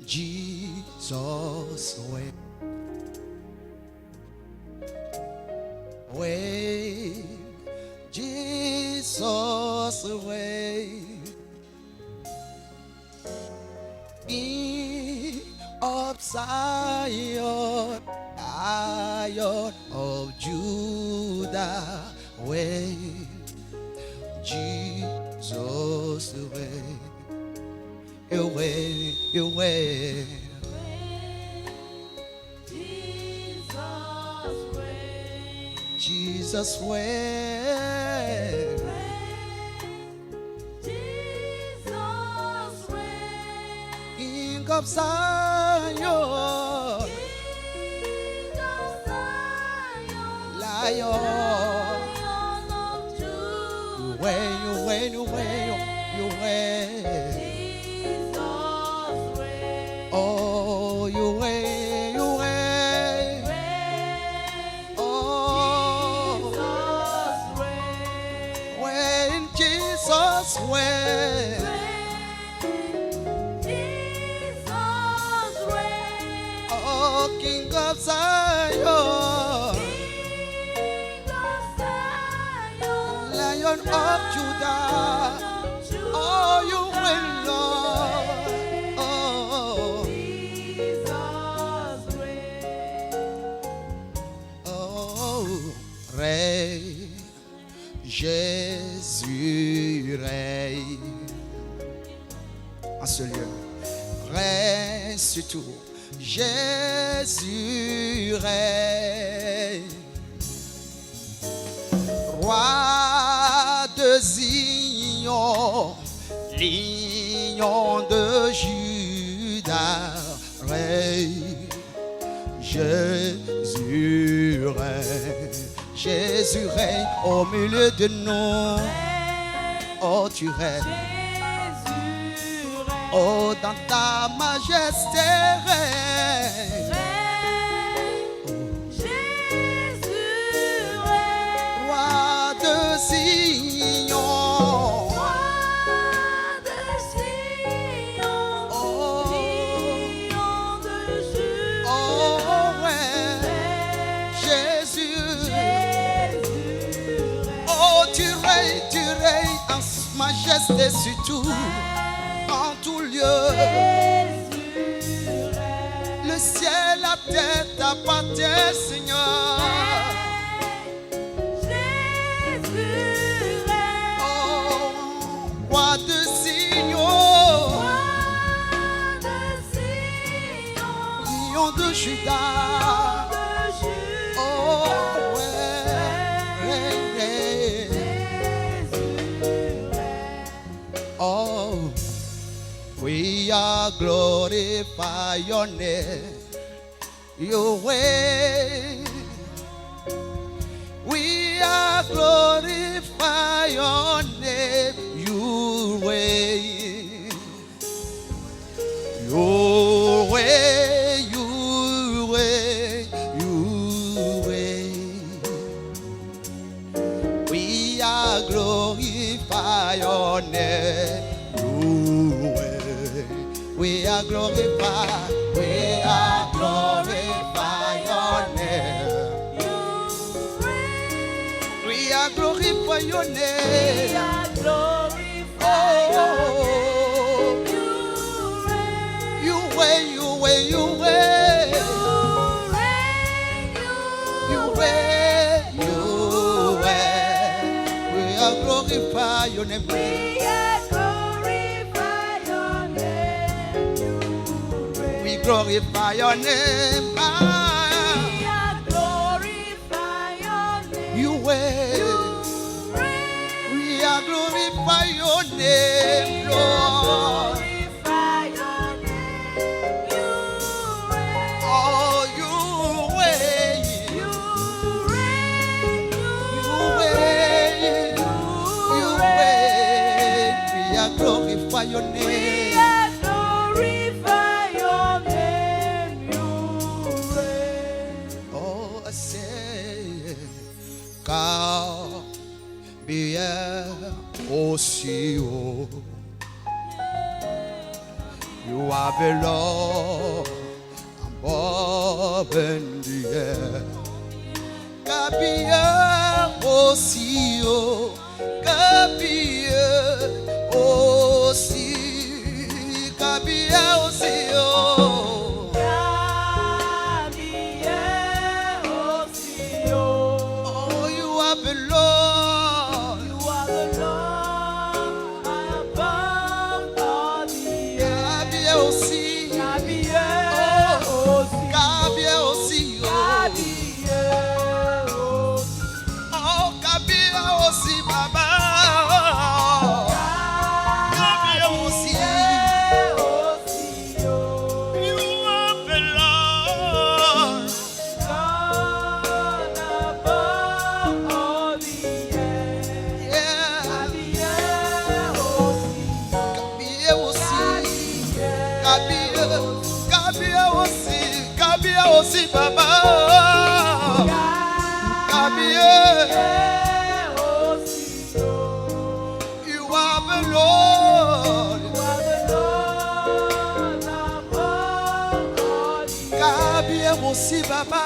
Jesus reign, Jesus reign, King of Zion, Lion of Judah reign, Jesus reign, you reign, you reign. Jesus reign, Jesus reign, King of Zion, King of Zion, Lion, Lion of Judah, you reign, you reign, you reign, you reign. Jesus reign, Oh, you reign, you reign. Oh, when Jesus reign, Jesus reign, oh, King of Zion, King of Zion, Lion of Judah, oh, you reign, Lord. Oh, Jesus reign, oh, reign, Jésus règne. En ce lieu, règne sur tout. Jésus règne. Roi de Zion, lion de Juda, règne. Jésus règne. Jésus règne au milieu de nous. Oh, tu règnes. Jésus règne, Oh, dans ta majesté règne. Jésus règne, Roi de Zion. Roi de Sion, Oh, Lion de Juda, oh, ouais. Jésus. Jésus règne, Oh, tu règnes en majesté sur tout, en tout lieu. Jésus règne, Le ciel, la terre t'appartient, Seigneur. Jésus règne, Oh, roi de Zion, Roi de Sion, lion de Juda. de Juda, Oh, ouais. Jésus règne, Oh, we are glorify your name. You reign. We are glorify your name. You reign. You reign. You reign. You reign. We are glorify your name. You reign. We are glorify. We are glorify your name. you reign, We are glorify your we name. are glorify your name. Oh, You you reign, reign, you reign, you reign. you reign, You reign, you reign. We are glorify your name. we are glorify your name. You reign, We glorify your name. we are glorify your name. You reign. You reign, We are glorify your name, Lord. glorify your name. You reign, Oh, you reign. you reign, You reign. You reign. We are glorify your we name. are glorify your name. You reign. Oh, I say, car bien aussi haut. You are Babylon, above in the air. Kabia aussi, oh, Kabia aussi, Kabia aussi, oh. Oh, you are the Lord. Kabia aussi, Kabia aussi, oh. Oh, Kabia aussi, Baba. Kabia aussi. You are the Lord. Yeah. Kabia aussi. Kabia aussi. Kabia aussi, Baba. Kabia. You are the Lord. Kabia aussi, Baba.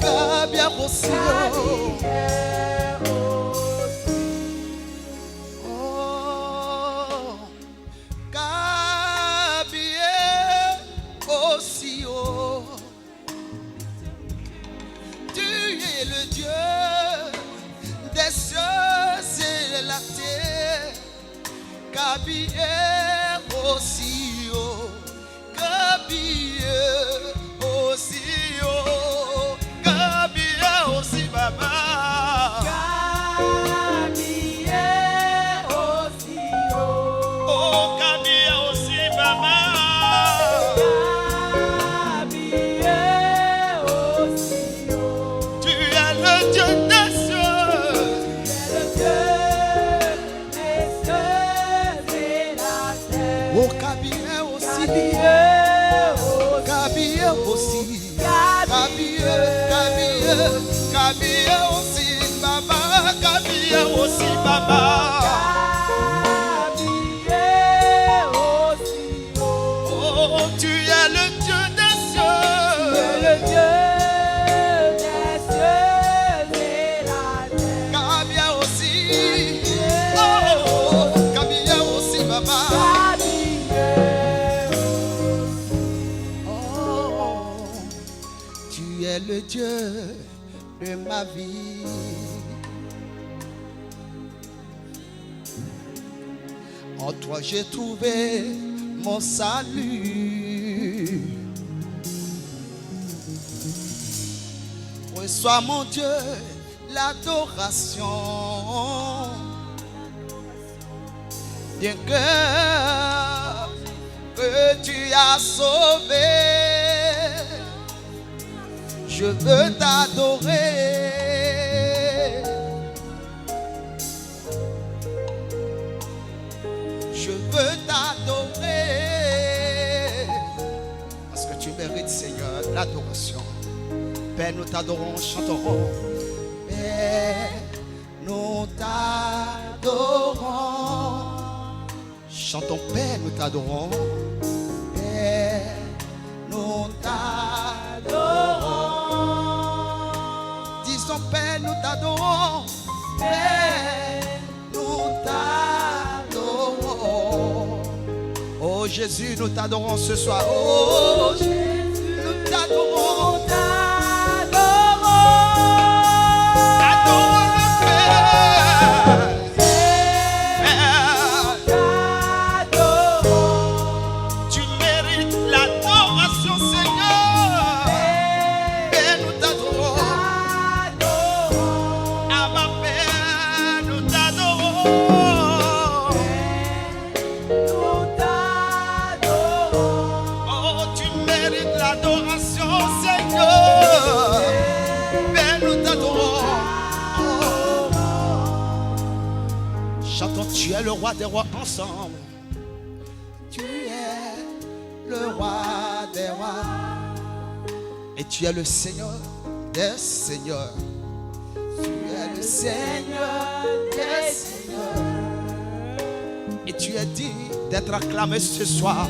Kabia aussi, oh. Oh, Kabia aussi, oh. Tu es le Dieu des cieux et la terre. Kabia aussi, oh. Kabia aussi, oh. Kabia aussi, Baba. Oh, Kabia aussi, Baba. Tu es le Dieu des cieux. Oh, Kabia aussi. Kabia aussi. Kabia aussi, Baba. Kabia aussi, Baba. Oh, tu es le Dieu des cieux. Kabia aussi. Oh, Kabia aussi, Baba. Oh, tu es le Dieu de ma vie. En toi j'ai trouvé mon salut. Reçois mon Dieu l'adoration d'un cœur que tu as sauvé. Je veux t'adorer. Je veux t'adorer. Parce que tu mérites, Seigneur, l'adoration. Père, nous t'adorons, chanterons. Père, nous t'adorons. Chantons, Père, nous t'adorons. Père, nous t'adorons. Disons, Père, nous t'adorons. Père, nous t'adorons. Oh Jésus, nous t'adorons ce soir. Oh Jésus, nous t'adorons. Adore le Père. Tu mérites l'adoration, Seigneur. Père, nous t'adorons. Abba, Père, nous t'adorons. Oh, tu mérites l'adoration, Seigneur. Père, nous t'adorons. Chantons, tu es le roi des rois ensemble. Tu es le roi des rois. Et tu es le Seigneur des seigneurs. Tu es le Seigneur des seigneurs. Et tu es digne d'être acclamé ce soir.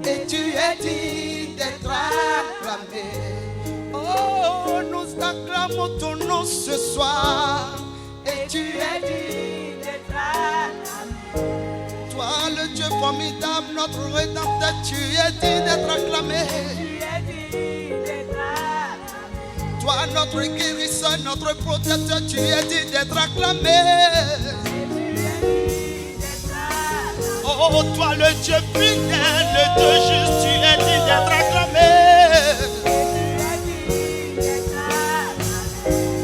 Et tu es digne d'être acclamé. Oh, nous acclamons ton nom ce soir. Et tu es digne d'être acclamé. Toi, le Dieu formidable, notre rédempteur, tu es digne d'être acclamé. Toi, notre guérisseur, notre protecteur, tu es digne d'être acclamé. Oh, toi, le Dieu fidèle, le Dieu juste, tu es digne d'être acclamé.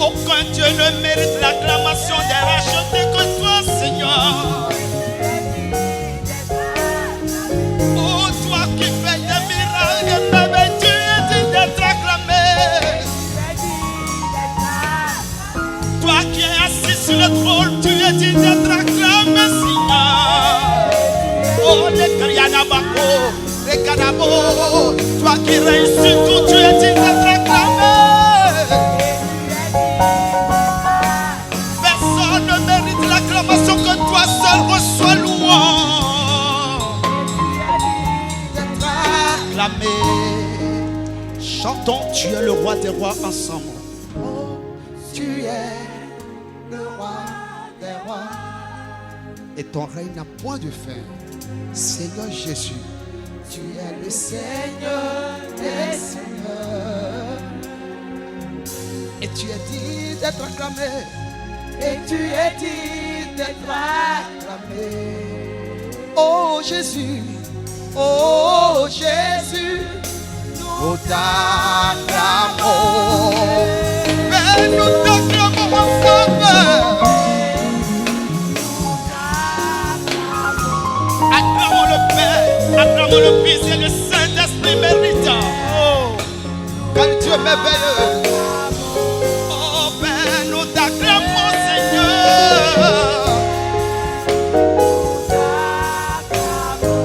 Aucun Dieu ne mérite l'acclamation des rachetés que toi, Seigneur. Oh, toi qui fais des miracles et merveilles, tu es digne d'être acclamé. Toi qui es assis sur le trône, tu es digne d'être acclamé, Seigneur. Oh, les Karianabako, les Kanabo, toi qui règnes sur tout, tu es digne d'être acclamé. Personne ne mérite l'acclamation que toi seul reçois louange. D'être acclamé. Chantons, tu es le roi des rois ensemble. Oh, tu es le roi des rois. Et ton règne n'a point de fin. Seigneur Jésus, tu es le Seigneur des Seigneurs. Et tu es digne d'être acclamé. Et tu es digne d'être acclamé. Oh Jésus, nous t'acclamons. Mais nous t'acclamons ensemble. Acclamons le Père, acclamons le Fils et le Saint-Esprit méritant. Oh, quel Dieu merveilleux. Oh Père, nous t'acclamons, Seigneur.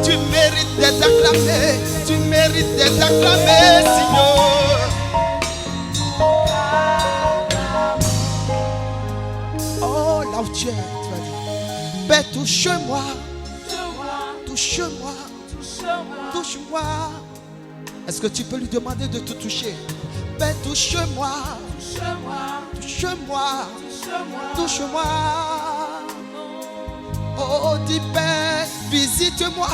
Tu mérites d'être acclamé, tu mérites d'être acclamé, Seigneur. Oh, là où tu es, tu vas dire, Père, touche-moi. Touche-moi, touche-moi. Est-ce que tu peux lui demander de te toucher? Père, touche-moi, touche-moi, touche-moi. Oh, dis Père, visite-moi,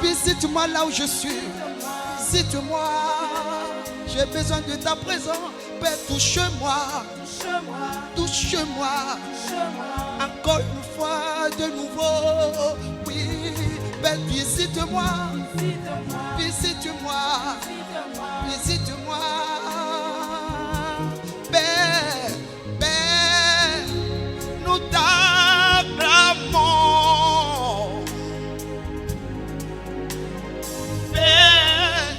visite-moi là où je suis. Visite-moi, j'ai besoin de ta présence. Père, touche-moi, touche-moi. Encore une fois, de nouveau. Oui, Père, visite-moi, visite-moi, visite-moi. Père, Père, nous t'acclamons. Père,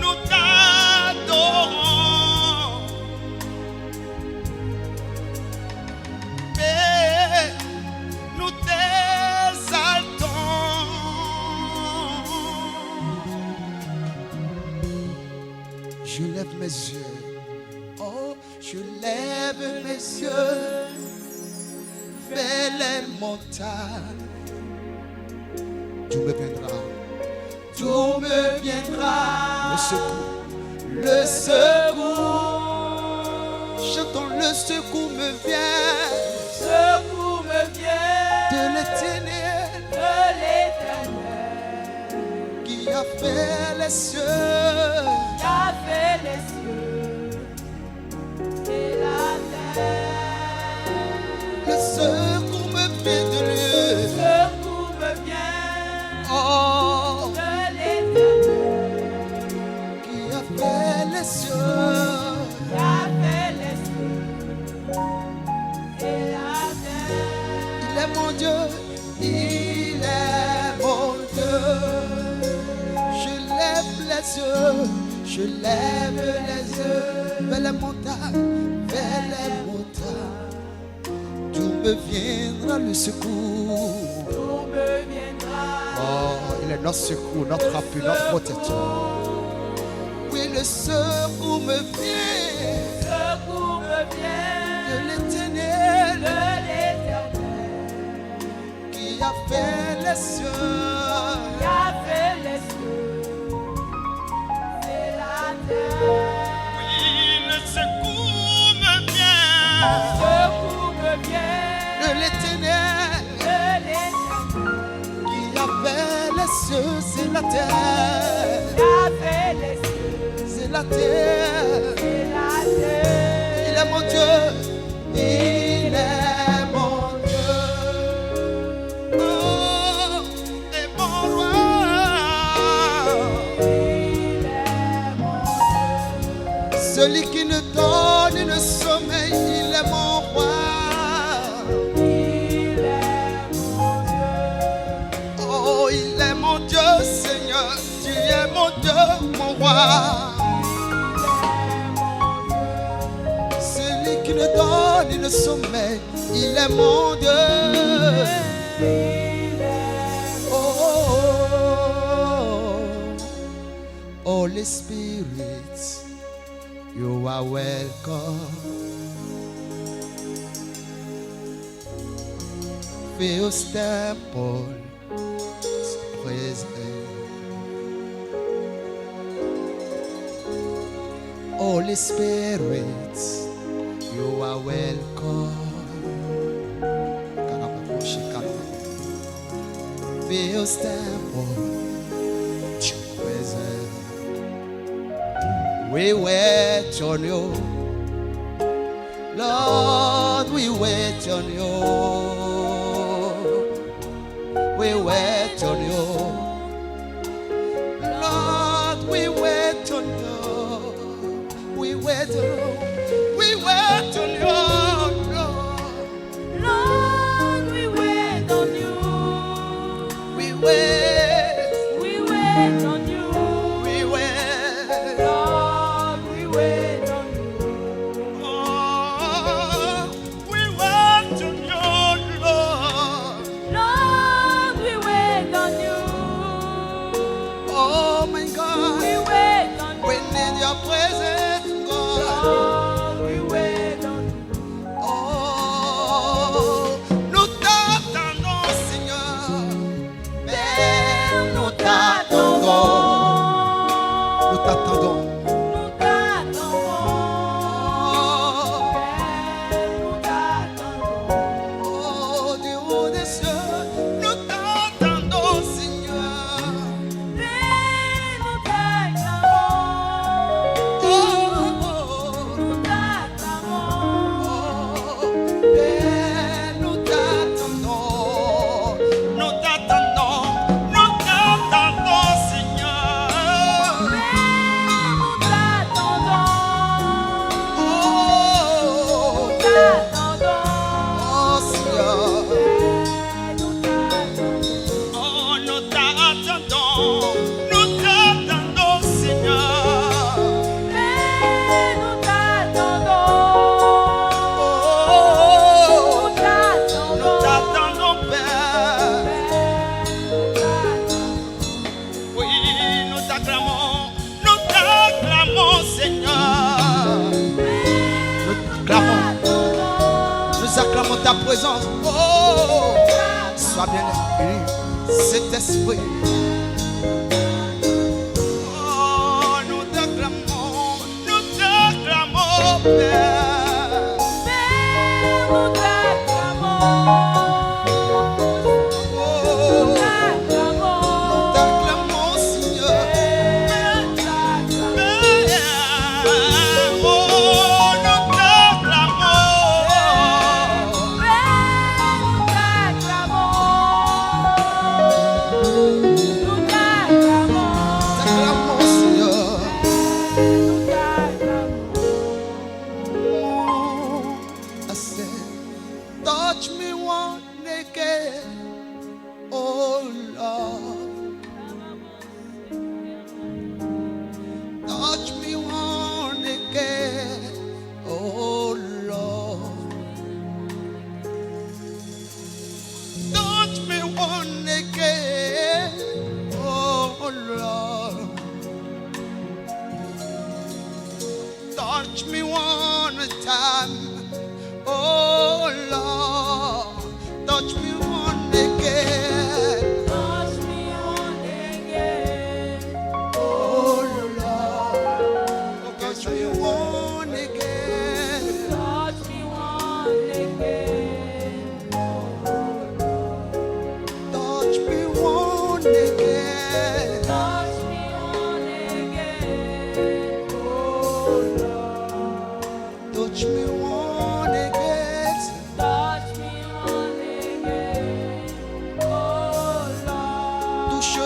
nous t'adorons. Père, nous t'exaltons. Je lève mes yeux. Oh, je lève mes yeux vers les montagnes. D'où me viendra? D'où me viendra le secours? Chantons, le secours me vient. Secours me vient De l'éternel qui a fait les cieux. qui a fait les cieux et la terre. Le secours me vient de lui. Secours me vient Oh, de l'éternel qui a fait les cieux. qui a fait les cieux et la terre. Il est mon Dieu, il est mon Dieu. Je lève les yeux, je lève les yeux vers les montagnes, vers les montagnes. D'où me viendra le secours? D'où me viendra Oh, il est notre secours, notre appui, notre protecteur. Oui, le secours me vient secours me de vient l'éternel de l'éternel qui qui a fait les cieux, qui a fait les cieux et la terre. Oui, le secours me vient Secours me vient de l'Éternel de l'Éternel, qui a fait les cieux, c'est la terre, qui a fait les cieux c'est la terre. et la terre. Il est mon Dieu, il est mon Dieu. Oh, et mon roi. Il est mon Dieu. Celui qui ne donne le sommeil, il est mon roi. Il est mon Dieu. Oh, il est mon Dieu, Seigneur. Tu es mon Dieu, mon roi. Celui qui ne donne le sommeil, il est mon Dieu. Oh, Holy Spirit, you are welcome. Fill this temple, praise Him. Holy Spirit, you are welcome. Fill this temple, praise Him. We wait on you, Lord. We wait on you. We wait on you, Lord. We wait on you. We wait on you. We wait on you, Lord. Lord, we wait on you. We wait. We wait on you. We wait. Lord, we wait on you. Oh, we wait on you, Lord. Lord, we wait on you. Oh my We God, wait on we you. need your presence, God. Lord, we wait on you. Oh, nous t'attendons, Seigneur. Père, nous t'attendons. Nous t'attendons. Nous t'attendons. Père, nous t'attendons. Oh, du haut des cieux, nous t'attendons, Seigneur. Père, nous t'attendons. Oh, Nous t'attendons. Père, nous t'attendons. Nous t'attendons, Seigneur. Nous t'attendons. Oh, T'attendons. oh, Seigneur. Nous t'attendons. Oh, nous t'attendons, Seigneur. Nous t'attendons. Oh, Nous t'attendons. Nous t'attendons, Père. Oui, nous t'acclamons, Seigneur. Nous acclamons ta présence. Oh, sois bien élevé, cet esprit. Oh, nous t'acclamons, Père. Nous t'acclamons. Oh, Nous t'acclamons. nous t'acclamons, Seigneur. T'acclamons, Seigneur. I said, touch me one again, oh Lord. Touch me one again, oh Lord. Touch me one again, oh Lord. Touch me one time, oh Lord. Touch me one again.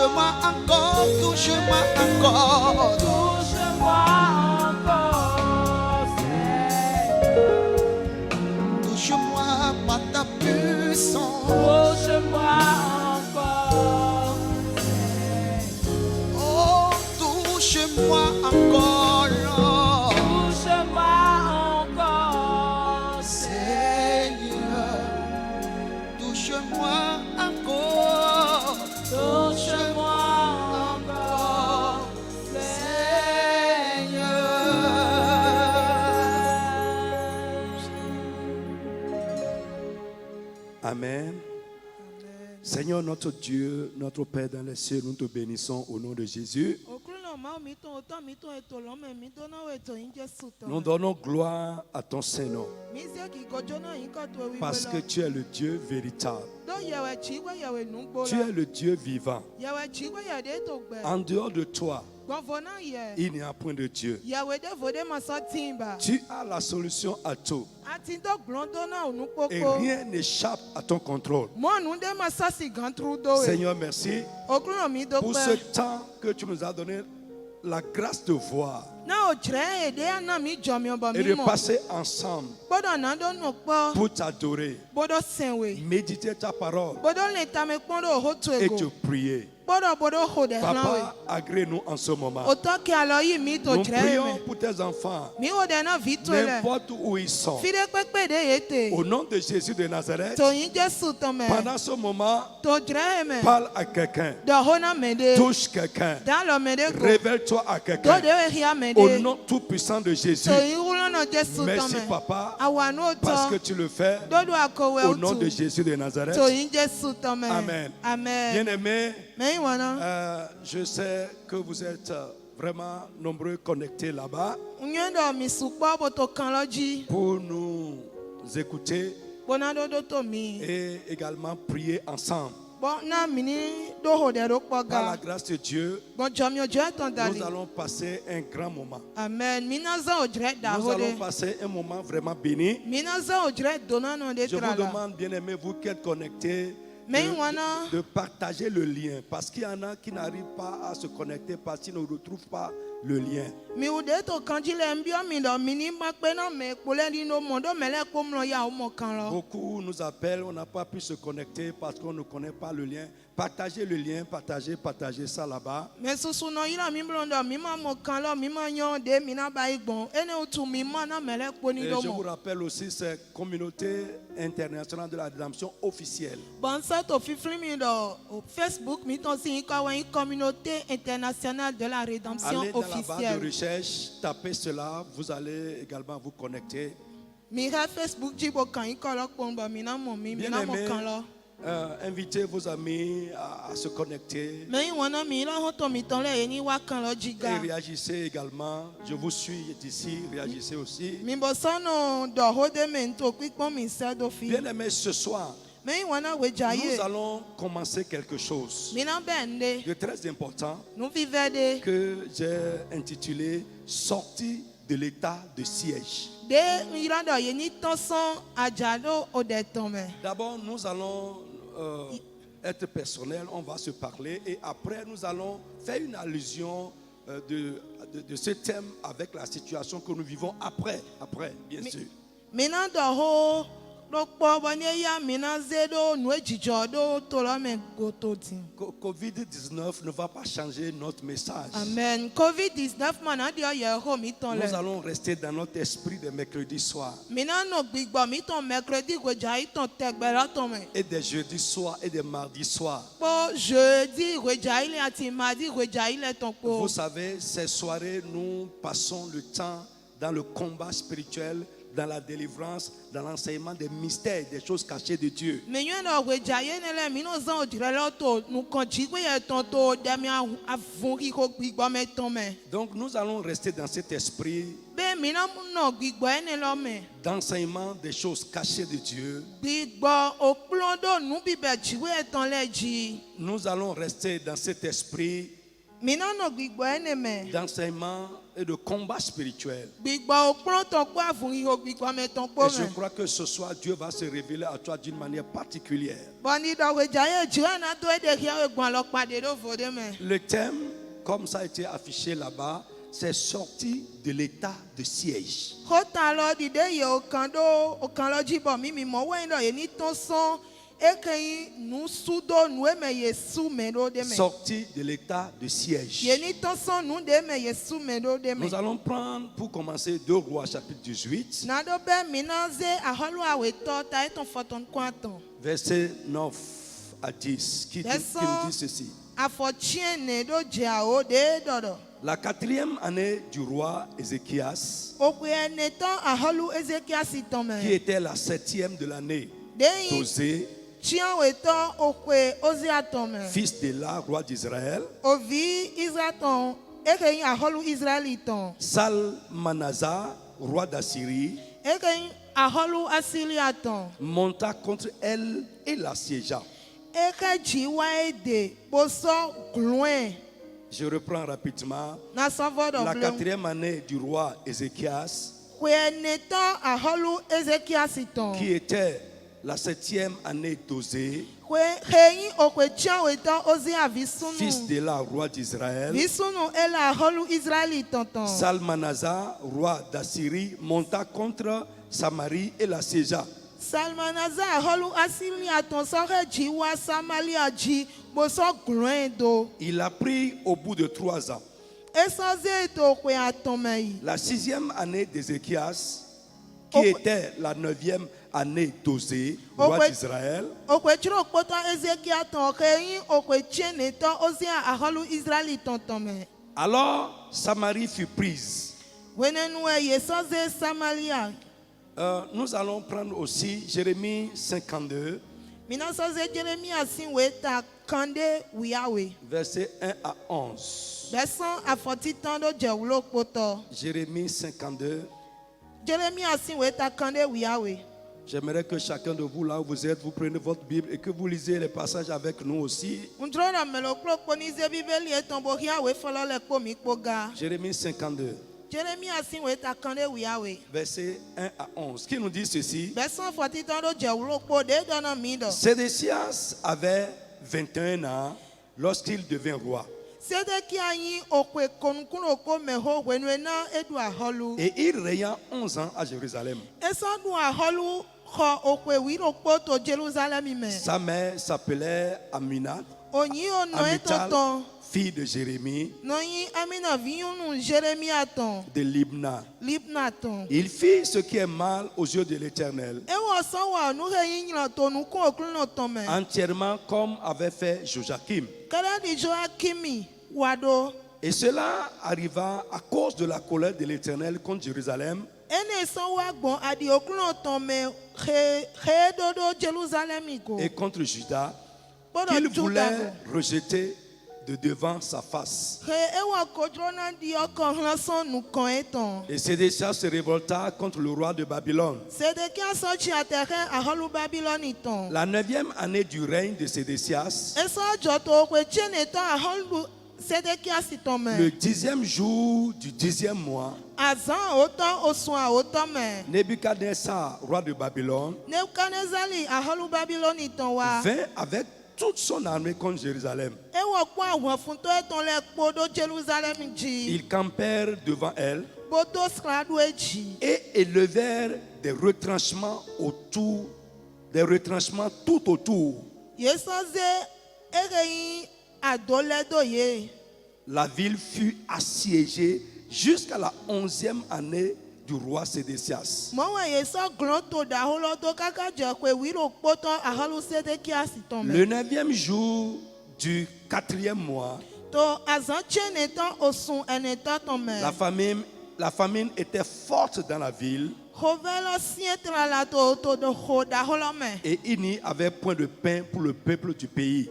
touche-moi encore, touche-moi encore. Touche-moi encore, Seigneur. Touche-moi par ta puissance. Touche-moi encore, Oh, touche-moi encore, Lord. touche-moi encore, Seigneur, touche-moi encore. touche-moi encore, Amen. Seigneur notre Dieu, notre Père dans les cieux, nous te bénissons au nom de Jésus. Nous donnons gloire à ton Saint-Nom parce que tu es le Dieu véritable. Tu es le Dieu vivant. En dehors de toi, il n'y a point de Dieu. Tu as la solution à tout. Et rien n'échappe à ton contrôle. Seigneur, merci pour ce temps que tu nous as donné la grâce de voir et de passer ensemble pour t'adorer, méditer ta parole et te prier. Papa, agrée-nous en ce moment. Nous prions pour tes enfants, n'importe où ils sont. Au nom de Jésus de Nazareth, pendant ce moment, parle à quelqu'un, touche quelqu'un, révèle-toi à quelqu'un. Au nom tout puissant de Jésus, merci Papa, parce que tu le fais. Au nom de Jésus de Nazareth. Amen. Bien-aimés, je sais que vous êtes vraiment nombreux connectés là-bas pour nous écouter et également prier ensemble. Par la grâce de Dieu, nous allons passer un grand moment. Amen. Nous allons passer un moment vraiment béni. Je vous demande, bien-aimés, vous qui êtes connectés, de partager le lien, parce qu'il y en a qui n'arrivent pas à se connecter parce qu'ils ne retrouvent pas le lien. Beaucoup nous appellent, on n'a pas pu se connecter parce qu'on ne connaît pas le lien. Partagez le lien, partagez ça là-bas. Et je vous rappelle aussi cette communauté internationale de la rédemption officielle. Facebook, communauté internationale de la rédemption allez dans officielle. la barre de recherche, tapez cela, vous allez également vous connecter. Bien-aimés, invitez vos amis à se connecter et réagissez également. Je vous suis d'ici, réagissez aussi. Bien-aimés, ce soir, nous allons commencer quelque chose de très important que j'ai intitulé « Sortie de l'état de siège ». D'abord, nous allons être personnels, on va se parler et après nous allons faire une allusion de ce thème avec la situation que nous vivons après bien sûr. Covid-19 ne va pas changer notre message. Amen. Covid-19 Nous allons rester dans notre esprit de mercredi soir. Et des jeudis soirs et des mardis soirs. Vous savez, ces soirées, nous passons le temps dans le combat spirituel, dans la délivrance, dans l'enseignement des mystères, des choses cachées de Dieu. Donc nous allons rester dans cet esprit d'enseignement des choses cachées de Dieu. Nous allons rester dans cet esprit d'enseignement et de combat spirituel. Et je crois que ce soir, Dieu va se révéler à toi d'une manière particulière. Le thème, comme ça a été affiché là-bas, c'est sorti de l'état de siège. Sorti de l'état de siège. Nous allons prendre pour commencer 2 Rois chapitre 18. Verset 9 à 10. Qui nous dit ceci. La 4e année du roi Ézéchias, qui était la 7e de l'année d'Osée, fils d'Éla, roi d'Israël, Salmanasar, roi d'Assyrie, monta contre elle et l'assiégea. Je reprends rapidement. La 4e année du roi Ézéchias, qui était la 7e année d'Osée, fils d'Éla, roi d'Israël, Salmanasar, roi d'Assyrie, monta contre Samarie et l'assiégea. Il a pris au bout de 3 ans. La 6e année d'Ézéchias, qui était la 9e année d'Osée, roi d'Israël, alors Samarie fut prise. Nous allons prendre aussi Jérémie 52, verset 1 à 11. Jérémie 52. J'aimerais que chacun de vous, là où vous êtes, vous prenez votre Bible et que vous lisez les passages avec nous aussi. Jérémie 52. Verset 1 à 11. Qui nous dit ceci? Sédécias avait 21 ans lorsqu'il devint roi. Et il régna 11 ans à Jérusalem. Sa mère s'appelait Aminat, fille de Jérémie, de Libna. Il fit ce qui est mal aux yeux de l'Éternel, entièrement comme avait fait Joachim. Et cela arriva à cause de la colère de l'Éternel contre Jérusalem et contre Juda, qu'il voulait rejeter de devant sa face. Et Sédécias se révolta contre le roi de Babylone. La 9e année du règne de Sédécias, le 10e jour du 10e mois, Nebuchadnezzar, roi de Babylone, vint avec toute son armée contre Jérusalem. Ils campèrent devant elle et élevèrent des retranchements tout autour. La ville fut assiégée jusqu'à la 11e année du roi Sédécias. Le 9e jour du 4e mois, la famine était forte dans la ville et il n'y avait point de pain pour le peuple du pays.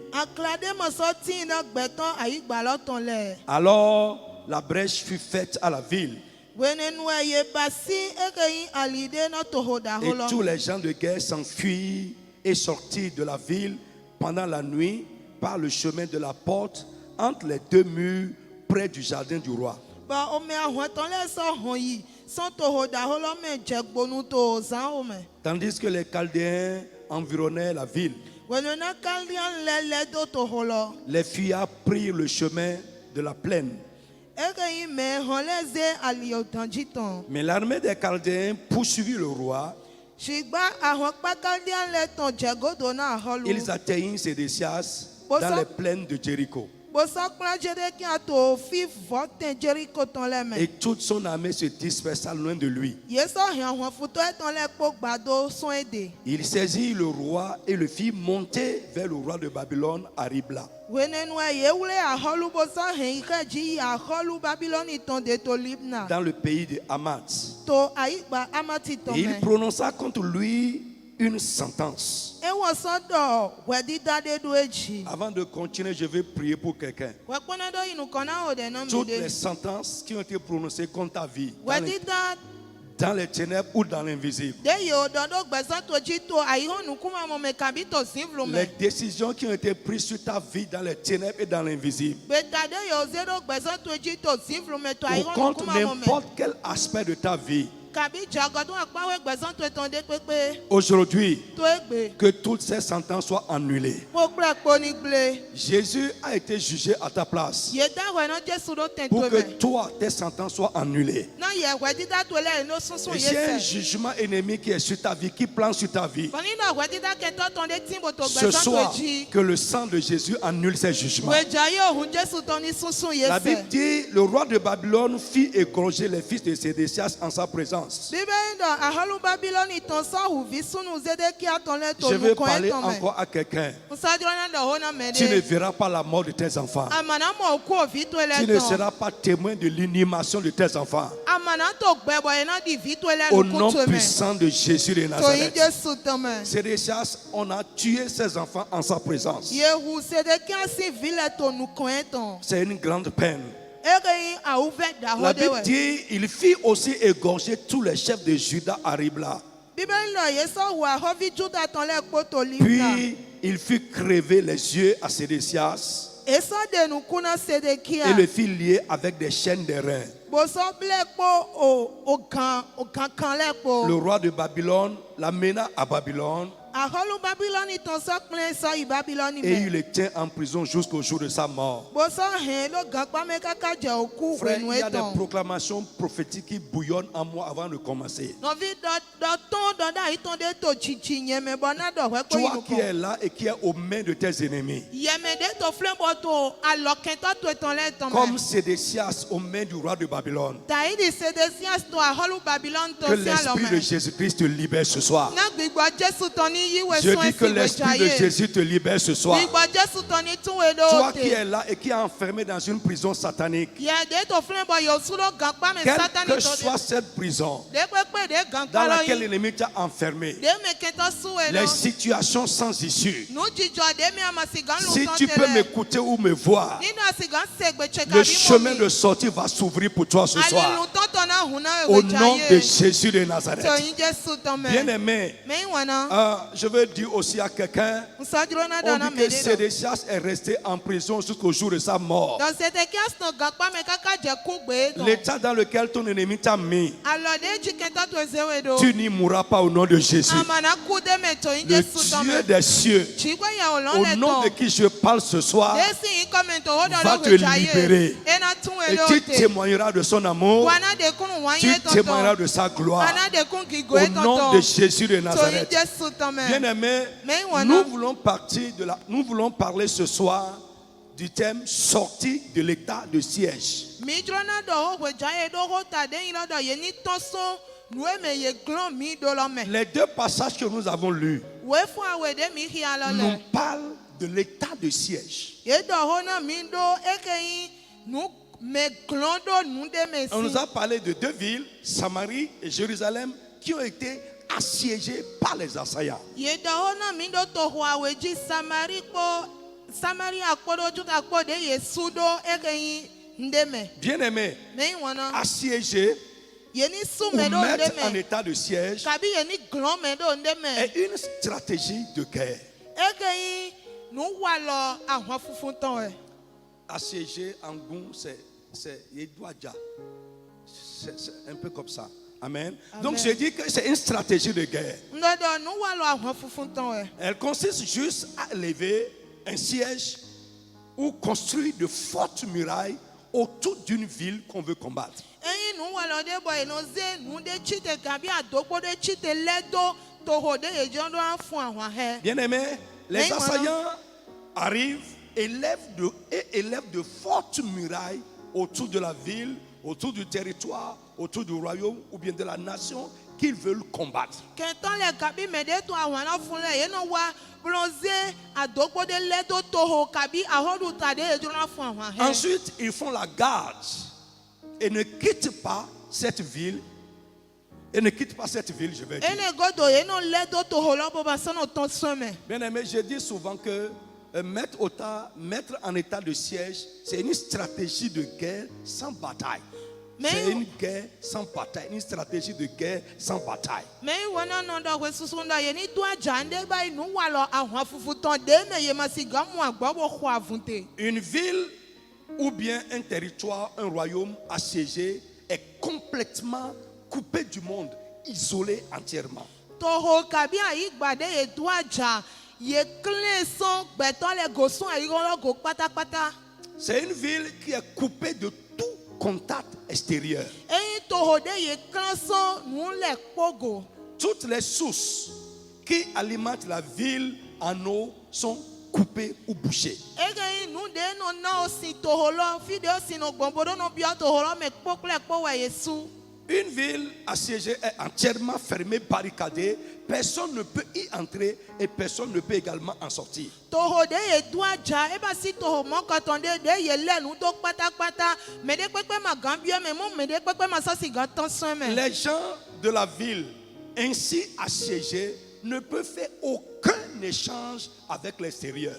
Alors la brèche fut faite à la ville. Et tous les gens de guerre s'enfuirent et sortirent de la ville pendant la nuit par le chemin de la porte entre les 2 murs près du jardin du roi. Tandis que les Chaldéens environnaient la ville, les fuyards prirent le chemin de la plaine. Mais l'armée des Chaldéens poursuivit le roi. Ils atteignirent Sédécias dans les plaines de Jéricho. Et toute son armée se dispersa loin de lui. Il saisit le roi et le fit monter vers le roi de Babylone à Ribla. Dans le pays de Hamath. Et il prononça contre lui une sentence. Avant de continuer, je vais prier pour quelqu'un. Toutes les sentences qui ont été prononcées contre ta vie, dans les ténèbres ou dans l'invisible. Les décisions qui ont été prises sur ta vie dans les ténèbres et dans l'invisible. Ou contre n'importe quel aspect de ta vie. Aujourd'hui, que toutes ces sentences soient annulées. Jésus a été jugé à ta place pour que toi, tes sentences soient annulées. Et s'il y a un jugement ennemi qui est sur ta vie, qui plane sur ta vie, ce soir, que le sang de Jésus annule ces jugements. La Bible dit, le roi de Babylone fit égorger les fils de Sédécias en sa présence. Je vais parler encore à quelqu'un. Tu ne verras pas la mort de tes enfants. Tu ne seras pas témoin de l'inhumation de tes enfants. Au nom puissant de Jésus de Nazareth. Sédécias, on a tué ses enfants en sa présence. C'est une grande peine. La Bible dit, il fit aussi égorger tous les chefs de Juda à Ribla. Puis il fit crever les yeux à Sédécias et le fit lier avec des chaînes de reins. Le roi de Babylone l'amena à Babylone. Et il le tient en prison jusqu'au jour de sa mort. Frère, il y a des proclamations prophétiques qui bouillonnent en moi avant de commencer. Toi qui es là et qui es aux mains de tes ennemis. Comme Sédécias aux mains du roi de Babylone. Que l'esprit de Jésus-Christ te libère ce soir. Je dis que l'esprit de Jésus te libère ce soir. Toi qui es là et qui est enfermé dans une prison satanique. Quelle que soit cette prison dans laquelle l'ennemi t'a enfermé. Les situations sans issue. Si tu peux m'écouter ou me voir, le chemin de sortie va s'ouvrir pour toi ce soir. Au nom de Jésus de Nazareth. Bien-aimé, je veux dire aussi à quelqu'un, on dit que Sédécias est resté en prison jusqu'au jour de sa mort. L'état dans lequel ton ennemi t'a mis, tu n'y mourras pas au nom de Jésus. Le Dieu des cieux, au nom de qui je parle ce soir, va te libérer. Et tu témoigneras de son amour, tu témoigneras de sa gloire. Au nom de Jésus de Nazareth. Bien-aimés, nous voulons parler ce soir du thème sortie de l'état de siège. Les deux passages que nous avons lus nous parlent de l'état de siège. On nous a parlé de deux villes, Samarie et Jérusalem, qui ont été assiégés par les assaillants. Bien-aimé, assiégés ou mettre en état de siège est une stratégie de guerre. Assiégé en goût, c'est c'est un peu comme ça. Amen. Donc je dis que c'est une stratégie de guerre. Elle consiste juste à lever un siège ou construire de fortes murailles autour d'une ville qu'on veut combattre. Bien aimé, les assaillants arrivent et élèvent de fortes murailles autour de la ville, autour du territoire, autour du royaume ou bien de la nation qu'ils veulent combattre. Ensuite, ils font la garde et ne quittent pas cette ville. Et ne quitte pas cette ville, je vais dire. Bien aimé, je dis souvent que mettre en état de siège, c'est une stratégie de guerre sans bataille. C'est une guerre sans bataille, une stratégie de guerre sans bataille. Une ville ou bien un territoire, un royaume assiégé est complètement coupé du monde, isolé entièrement. C'est une ville qui est coupée de tout contact extérieur. Toutes les sources qui alimentent la ville en eau sont coupées ou bouchées. Une ville assiégée est entièrement fermée, barricadée. Personne ne peut y entrer et personne ne peut également en sortir. Les gens de la ville ainsi assiégés ne peuvent faire aucun échange avec l'extérieur.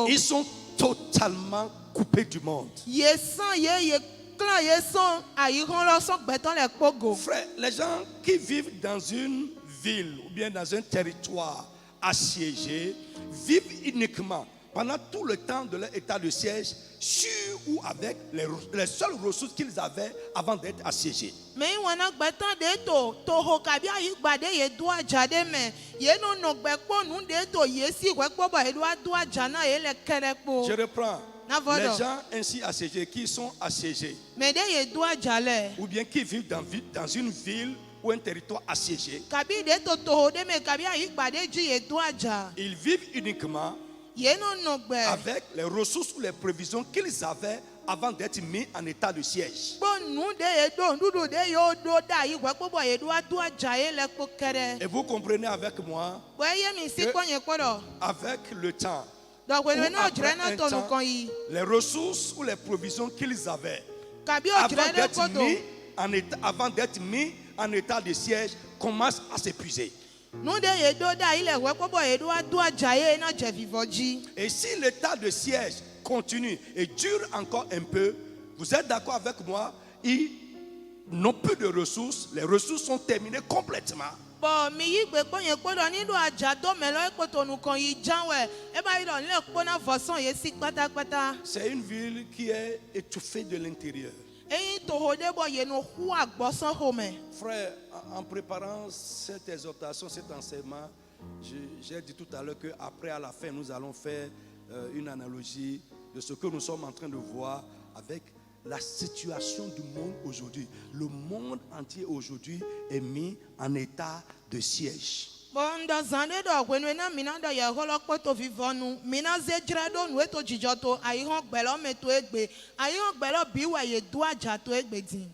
Ils sont totalement coupés du monde. Frère, les gens qui vivent dans une ville ou bien dans un territoire assiégé vivent uniquement pendant tout le temps de leur état de siège sur ou avec les seules ressources qu'ils avaient avant d'être assiégés. Je reprends. Les gens ainsi assiégés, qui sont assiégés, ou bien qui vivent dans une ville ou un territoire assiégé, ils vivent uniquement avec les ressources ou les prévisions qu'ils avaient avant d'être mis en état de siège. Et vous comprenez avec moi avec le temps, les ressources ou les provisions qu'ils avaient avant d'être mis en état de siège commencent à s'épuiser. Et si l'état de siège continue et dure encore un peu, vous êtes d'accord avec moi, ils n'ont plus de ressources, les ressources sont terminées complètement. C'est une ville qui est étouffée de l'intérieur. Frère, en préparant cette exhortation, cet enseignement, j'ai dit tout à l'heure qu'après, à la fin, nous allons faire une analogie de ce que nous sommes en train de voir avec la situation du monde aujourd'hui. Le monde entier aujourd'hui est mis en état de siège.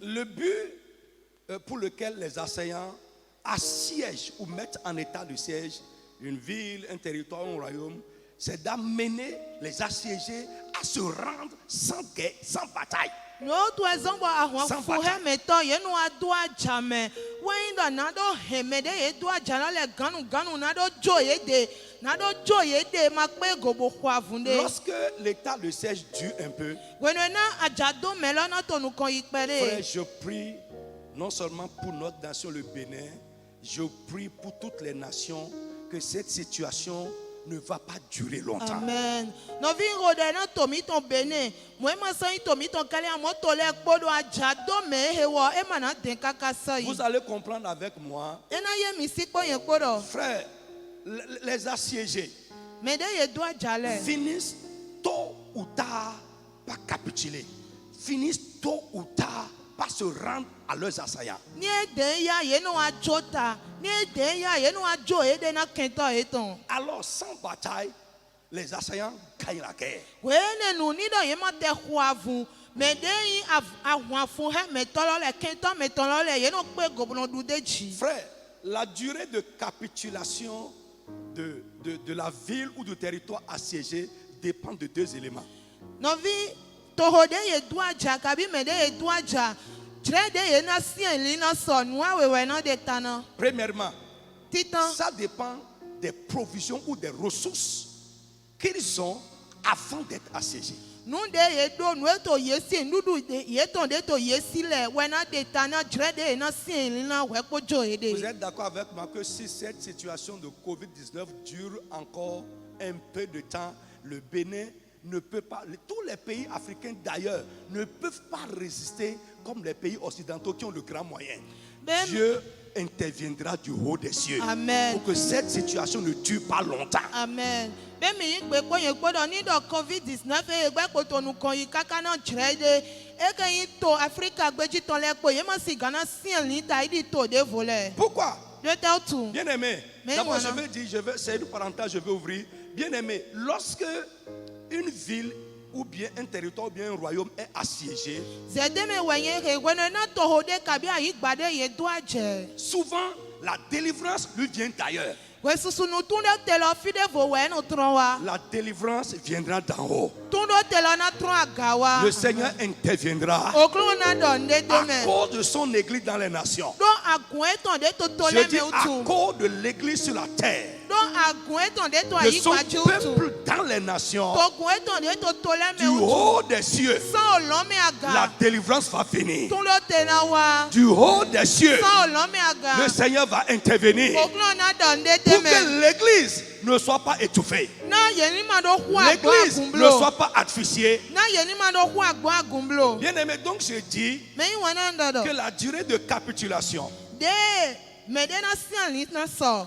Le but pour lequel les assaillants assiègent ou mettent en état de siège une ville, un territoire, un royaume, c'est d'amener les assiégés à se rendre sans guerre, sans bataille. Lorsque l'état de siège dure un peu, frère, je prie non seulement pour notre nation, le Bénin, je prie pour toutes les nations que cette situation ne va pas durer longtemps. Amen. No vingo de na tomi ton bene. Moi ma sa tomi ton kale amoto le kpodo ajado me hewo e mana den kaka sa yi. Vous allez comprendre avec moi. E na ye mi si po yen kpodo. Frère, les assiégés finissent tôt ou tard par capituler. Finissent tôt ou tard par se rendre à leurs assaillants. Alors, sans bataille, les assaillants gagnent la guerre. Frère, la durée de capitulation de la ville ou du territoire assiégé dépend de deux éléments. Premièrement, ça dépend des provisions ou des ressources qu'ils ont avant d'être assiégés. Vous êtes d'accord avec moi que si cette situation de Covid-19 dure encore un peu de temps, le Bénin ne peut pas, tous les pays africains d'ailleurs ne peuvent pas résister comme les pays occidentaux qui ont de grands moyens. Dieu interviendra du haut des cieux. Amen. Pour que cette situation ne dure pas longtemps. Amen. Pourquoi? Bien aimé, d'abord je vais dire, c'est une parenthèse, je vais ouvrir. Bien aimé, lorsque une ville ou bien un territoire ou bien un royaume est assiégé, souvent la délivrance lui vient d'ailleurs. La délivrance viendra d'en haut. Le Seigneur interviendra à cause de son église dans les nations. Je dis à cause de l'église sur la terre, de son peuple dans les nations, du haut des cieux, la délivrance va venir. Du haut des cieux, le Seigneur va intervenir pour que l'église ne soit pas étouffée. L'église ne soit pas asphyxiée. Bien aimé, donc je dis que la durée de capitulation,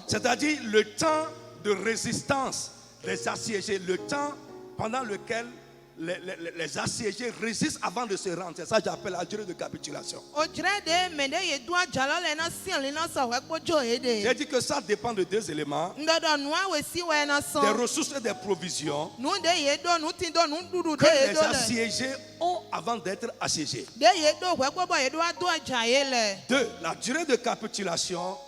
c'est-à-dire le temps de résistance des assiégés, le temps pendant lequel les assiégés résistent avant de se rendre. C'est ça que j'appelle la durée de capitulation. J'ai dit que ça dépend de deux éléments. Des ressources et des provisions que les assiégés ont avant d'être assiégés. Deux, la durée de capitulation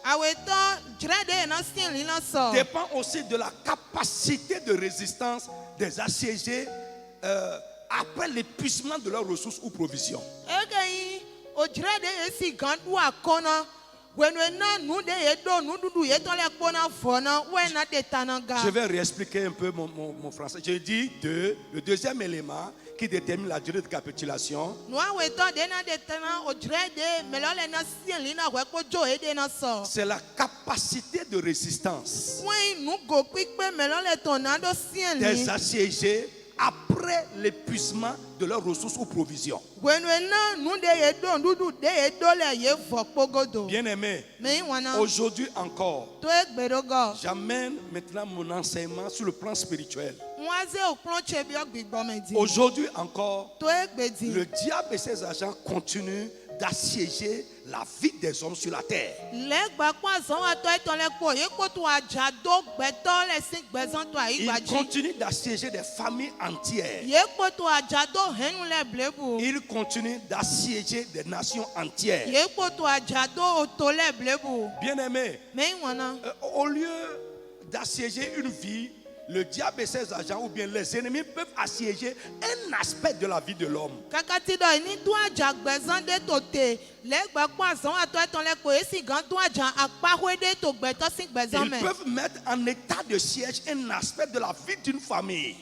dépend aussi de la capacité de résistance des assiégés après l'épuisement de leurs ressources ou provisions. Je vais réexpliquer un peu mon français. Je dis deux. Le deuxième élément qui détermine la durée de capitulation, c'est la capacité de résistance des assiégés après l'épuisement de leurs ressources ou provisions. Bien aimé, aujourd'hui encore, j'amène maintenant mon enseignement sur le plan spirituel. Aujourd'hui encore, le diable et ses agents continuent d'assiéger la vie des hommes sur la terre. Ils continuent d'assiéger des familles entières. Ils continuent d'assiéger des nations entières. Bien aimé, au lieu d'assiéger une vie, le diable et ses agents ou bien les ennemis peuvent assiéger un aspect de la vie de l'homme. Ils peuvent mettre en état de siège un aspect de la vie d'une famille.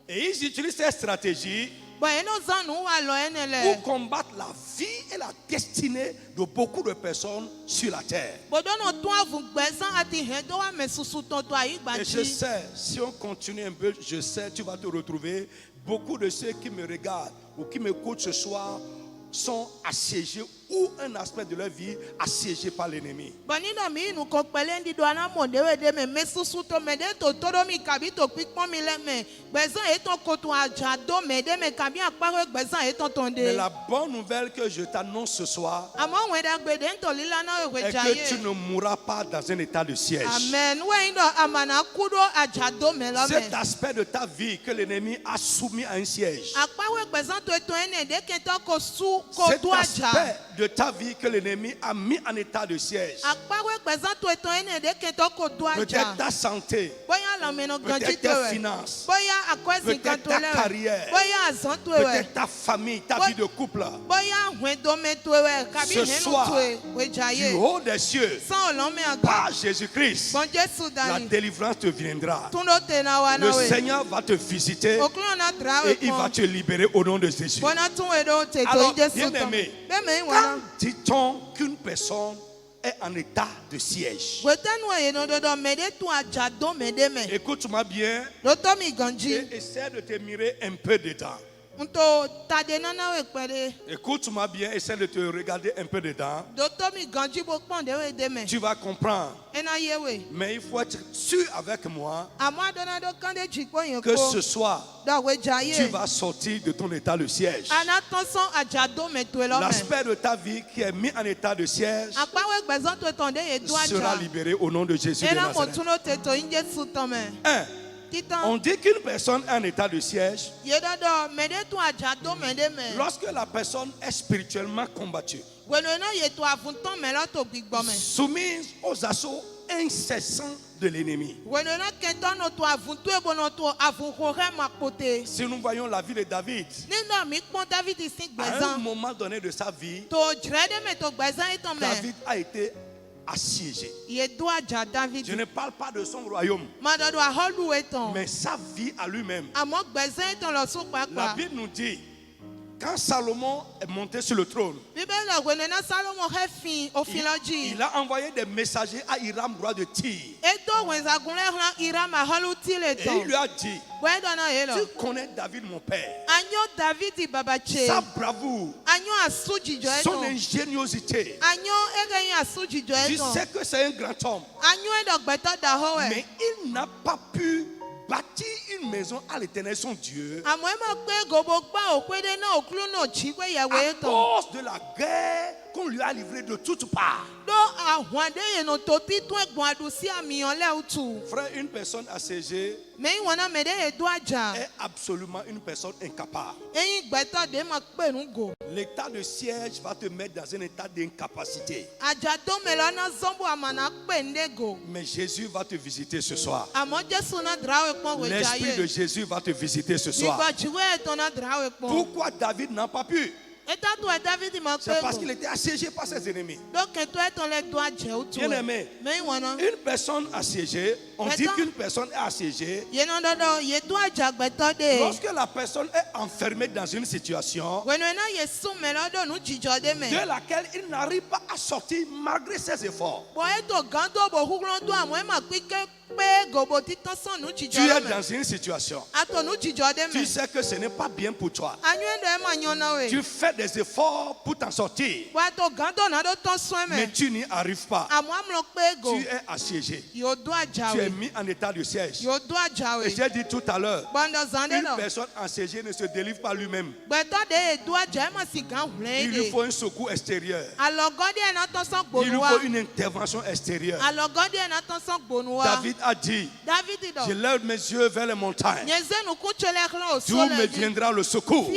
Et ils utilisent cette stratégie pour combattre la vie et la destinée de beaucoup de personnes sur la terre. Et je sais, si on continue un peu, je sais, tu vas te retrouver. Beaucoup de ceux qui me regardent ou qui m'écoutent ce soir sont assiégés ou un aspect de leur vie assiégé par l'ennemi. Mais la bonne nouvelle que je t'annonce ce soir est que tu ne mourras pas dans un état de siège. Cet aspect de ta vie que l'ennemi a soumis à un siège, cet aspect de ta vie que l'ennemi a mis en état de siège, peut-être ta santé, peut-être tes finances, peut-être ta carrière, peut-être ta famille, ta vie de couple. Ce soir, du haut des cieux, par Jésus-Christ, la délivrance te viendra. Le Seigneur va te visiter et il va te libérer au nom de Jésus. Alors, bien-aimé, quand dit-on qu'une personne est en état de siège? Écoute-moi bien et essaie de te mirer un peu dedans. Écoute-moi bien, essaie de te regarder un peu dedans. Tu vas comprendre. Mais il faut être sûr avec moi que ce soir, tu vas sortir de ton état de siège. L'aspect de ta vie qui est mis en état de siège sera libéré au nom de Jésus de Nazareth. On dit qu'une personne est en état de siège lorsque la personne est spirituellement combattue, soumise aux assauts incessants de l'ennemi. Si nous voyons la vie de David, à un moment donné de sa vie, David a été assiégé. Je ne parle pas de son royaume, mais sa vie à lui-même. La Bible nous dit, quand Salomon est monté sur le trône, il a envoyé des messagers à Hiram, roi de Tyr. Et il lui a dit, tu connais David mon père, sa bravoure, son ingéniosité. Tu sais que c'est un grand homme, mais il n'a pas pu bâtir une maison à l'Éternel son Dieu à cause de la guerre qu'on lui a livrée de toutes parts. Frère, une personne assiégée est absolument une personne incapable. L'état de siège va te mettre dans un état d'incapacité. Mais Jésus va te visiter ce soir. L'Esprit de Jésus va te visiter ce soir. Pourquoi David n'a pas pu? C'est parce qu'il était assiégé par ses ennemis. Bien aimé, une personne assiégée, on dit qu'une personne est assiégée lorsque la personne est enfermée dans une situation de laquelle il n'arrive pas à sortir malgré ses efforts. Tu es dans une situation, tu sais que ce n'est pas bien pour toi. Tu fais des efforts pour t'en sortir, mais tu n'y arrives pas. Tu es assiégé. Tu es mis en état de siège. Et j'ai dit tout à l'heure, une personne assiégée ne se délivre pas lui-même. Il lui faut un secours extérieur. Il lui faut une intervention extérieure. David a dit, je lève mes yeux vers les montagnes. D'où me viendra le secours?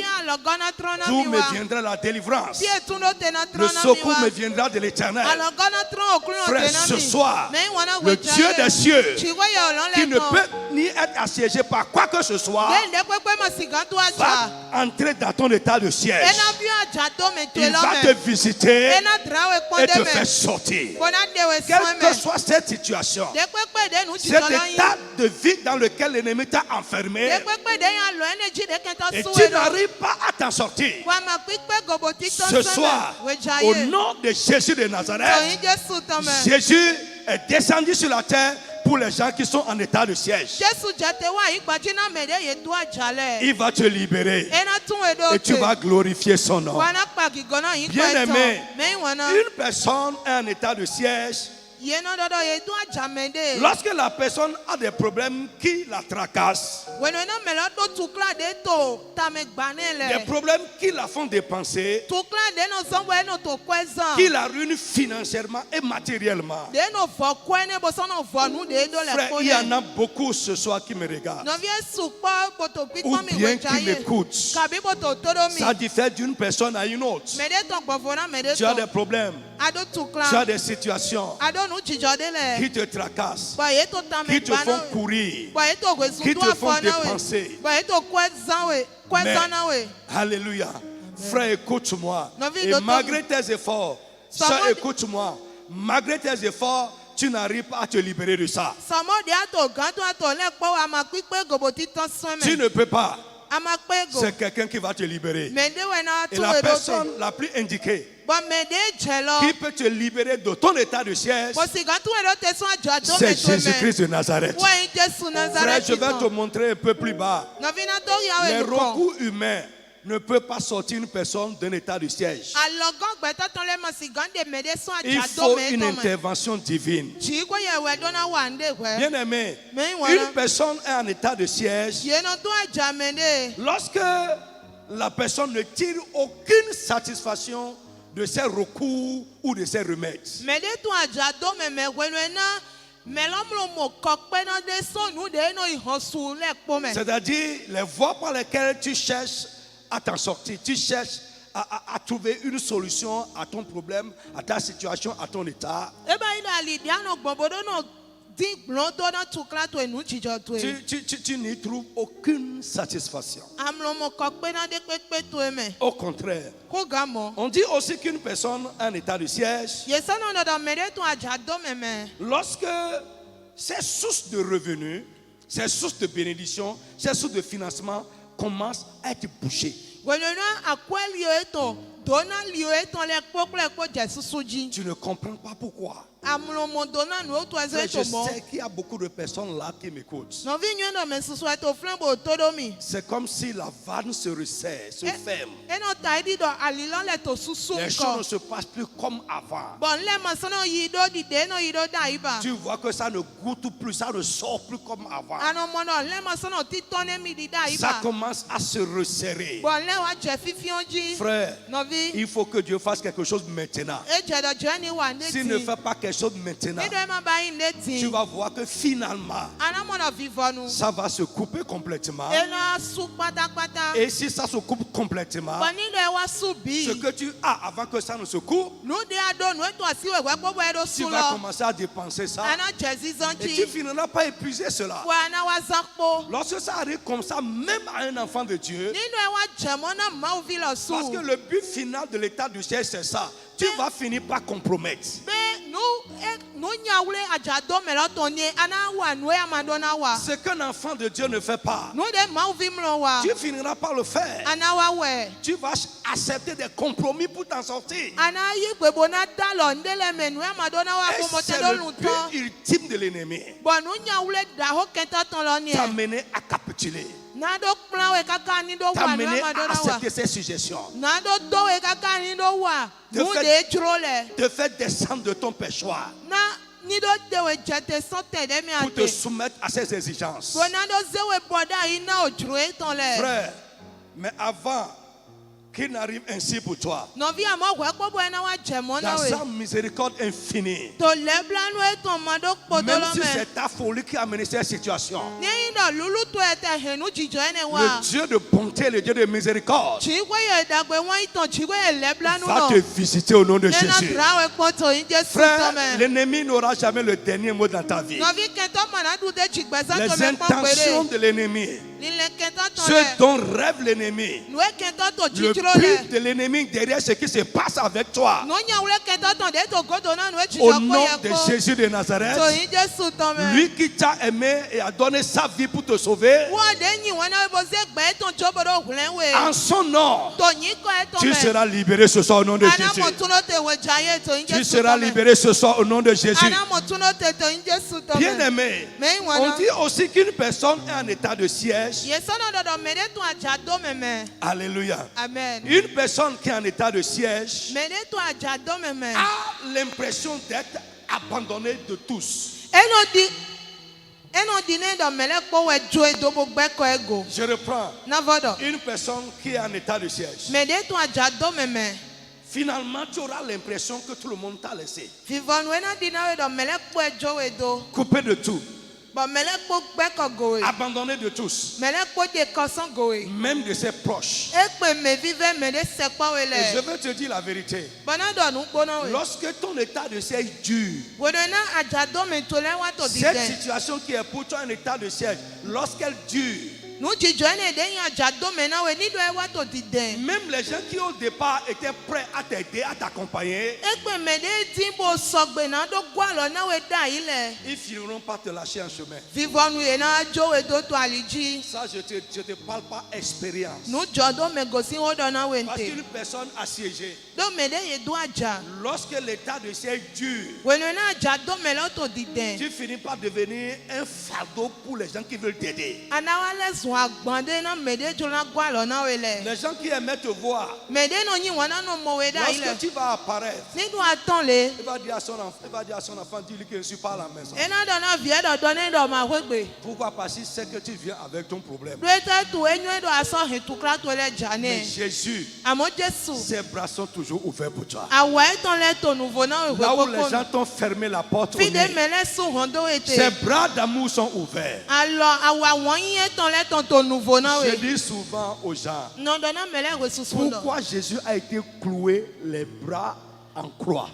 D'où me viendra la délivrance? Le secours me viendra de l'Éternel. Frère, ce soir, le Dieu des cieux qui ne peut ni être assiégé par quoi que ce soit, va entrer dans ton état de siège. Il va te visiter et te faire sortir. Quelle que soit cette situation, cet état de vie dans lequel l'ennemi t'a enfermé, et tu n'arrives pas à t'en sortir. Ce soir, au nom de Jésus de Nazareth, Jésus est descendu sur la terre pour les gens qui sont en état de siège. Il va te libérer et tu vas glorifier son nom. Bien-aimé, une personne est en état de siège. Lorsque la personne a des problèmes qui la tracassent, des problèmes qui la font dépenser, qui la ruinent financièrement et matériellement. Frère, il y en a beaucoup ce soir qui me regardent ou bien qui m'écoutent. Ça diffère d'une personne à une autre. Tu as des problèmes, tu as des situations qui te tracassent, qui te font courir, qui te font dépenser. Mais, alléluia. Frère, écoute-moi. Et malgré tes efforts, soeur, écoute-moi. Malgré tes efforts, tu n'arrives pas à te libérer de ça. Tu ne peux pas. C'est quelqu'un qui va te libérer. Et la personne la plus indiquée qui peut te libérer de ton état de siège, c'est Jésus-Christ de Nazareth. Frère, je vais te montrer un peu plus bas. Les recours humains ne peuvent pas sortir une personne d'un état de siège. Il faut une intervention divine. Bien aimé, une personne est en état de siège lorsque la personne ne tire aucune satisfaction de ses recours ou de ses remèdes. C'est-à-dire les voies par lesquelles tu cherches à t'en sortir, tu cherches à trouver une solution à ton problème, à ta situation, à ton état. Tu n'y trouves aucune satisfaction. Au contraire, on dit aussi qu'une personne a un état de siège lorsque ses sources de revenus, ses sources de bénédiction, ses sources de financement commencent à être bouchées. Tu ne comprends pas pourquoi. Je sais qu'il y a beaucoup de personnes là qui m'écoutent. C'est comme si la vanne se resserre, se ferme. Les choses ne se passent plus comme avant. Tu vois que ça ne goûte plus, ça ne sort plus comme avant. Ça commence à se resserrer. Frère, il faut que Dieu fasse quelque chose maintenant. S'il ne fait pas quelque chose maintenant, tu vas voir que finalement ça va se couper complètement. Et si ça se coupe complètement, ce que tu as avant que ça ne se coupe, tu vas commencer à dépenser ça et tu finiras pas épuiser cela. Lorsque ça arrive comme ça, même à un enfant de Dieu, parce que le but final de l'état du ciel, c'est ça. Tu vas finir par compromettre. Ce qu'un enfant de Dieu ne fait pas, tu finiras par le faire. Tu vas accepter des compromis pour t'en sortir. Et c'est le but ultime de l'ennemi. T'amener à capituler. T'amener à accepter ces suggestions. Te faire descendre de ton péchoir pour te soumettre à ces exigences. Frère, mais avant qui n'arrive ainsi pour toi. Dans sa miséricorde infinie. Même si c'est ta folie qui a mené cette situation. Le Dieu de bonté, le Dieu de miséricorde va te visiter au nom de Jésus. Frère, l'ennemi n'aura jamais le dernier mot dans ta vie. Les intentions de l'ennemi, ce dont rêve l'ennemi, le but de l'ennemi derrière ce qui se passe avec toi, au nom de Jésus de Nazareth, lui qui t'a aimé et a donné sa vie pour te sauver, en son nom, tu seras libéré ce soir au nom de Jésus. Tu seras libéré ce soir au nom de Jésus. Bien aimé, on dit aussi qu'une personne est en état de siège. Alléluia. Amen. Une personne qui est en état de siège a l'impression d'être abandonnée de tous. Je reprends. Une personne qui est en état de siège. Finalement, tu auras l'impression que tout le monde t'a laissé. Coupé de tout. Abandonné de tous. Même de ses proches. Et je veux te dire la vérité. Lorsque ton état de siège dure, cette situation qui est pour toi un état de siège, lorsqu'elle dure, même les gens qui au départ étaient prêts à t'aider, à t'accompagner, ils finiront par te lâcher en chemin. Ça, je te parle pas expérience. Parce qu'une personne assiégée, lorsque l'état de siège dure, tu finis par devenir un fardeau pour les gens qui veulent t'aider. Les gens qui aimaient te voir, lorsque tu vas apparaître, il va dire à son enfant, dis-lui que je ne suis pas à la maison. Pourquoi? Parce qu'il sait que tu viens avec ton problème. Mais Jésus, ses bras sont toujours ouverts pour toi. Là où les gens t'ont fermé la porte au nez, ses bras d'amour sont ouverts. Je dis souvent aux gens, pourquoi Jésus a été cloué les bras en croix?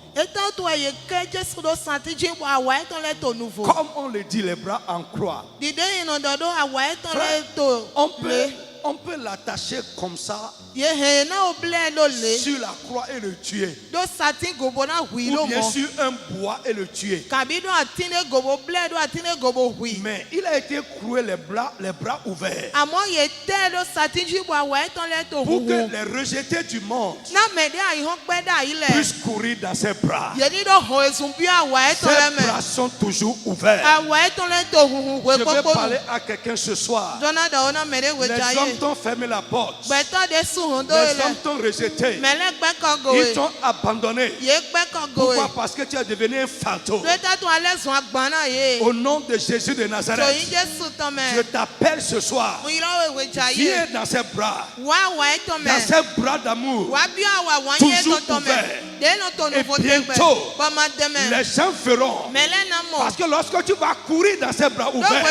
Comme on le dit, les bras en croix. Frère, on peut l'attacher comme ça sur la croix et le tuer. Ou bien sur un bois et le tuer. Mais il a été cloué les bras ouverts pour que les rejetés du monde puissent courir dans ses bras. Ses bras sont toujours ouverts. Je veux parler à quelqu'un ce soir. Les hommes t'ont fermé la porte. Les hommes t'ont rejeté. Ils t'ont abandonné. Pourquoi? Parce que tu es devenu un fardeau. Au nom de Jésus de Nazareth, je t'appelle ce soir. Viens dans ses bras. Dans ses bras d'amour. Toujours ouverts. Et bientôt, les gens feront. Parce que lorsque tu vas courir dans ses bras ouverts,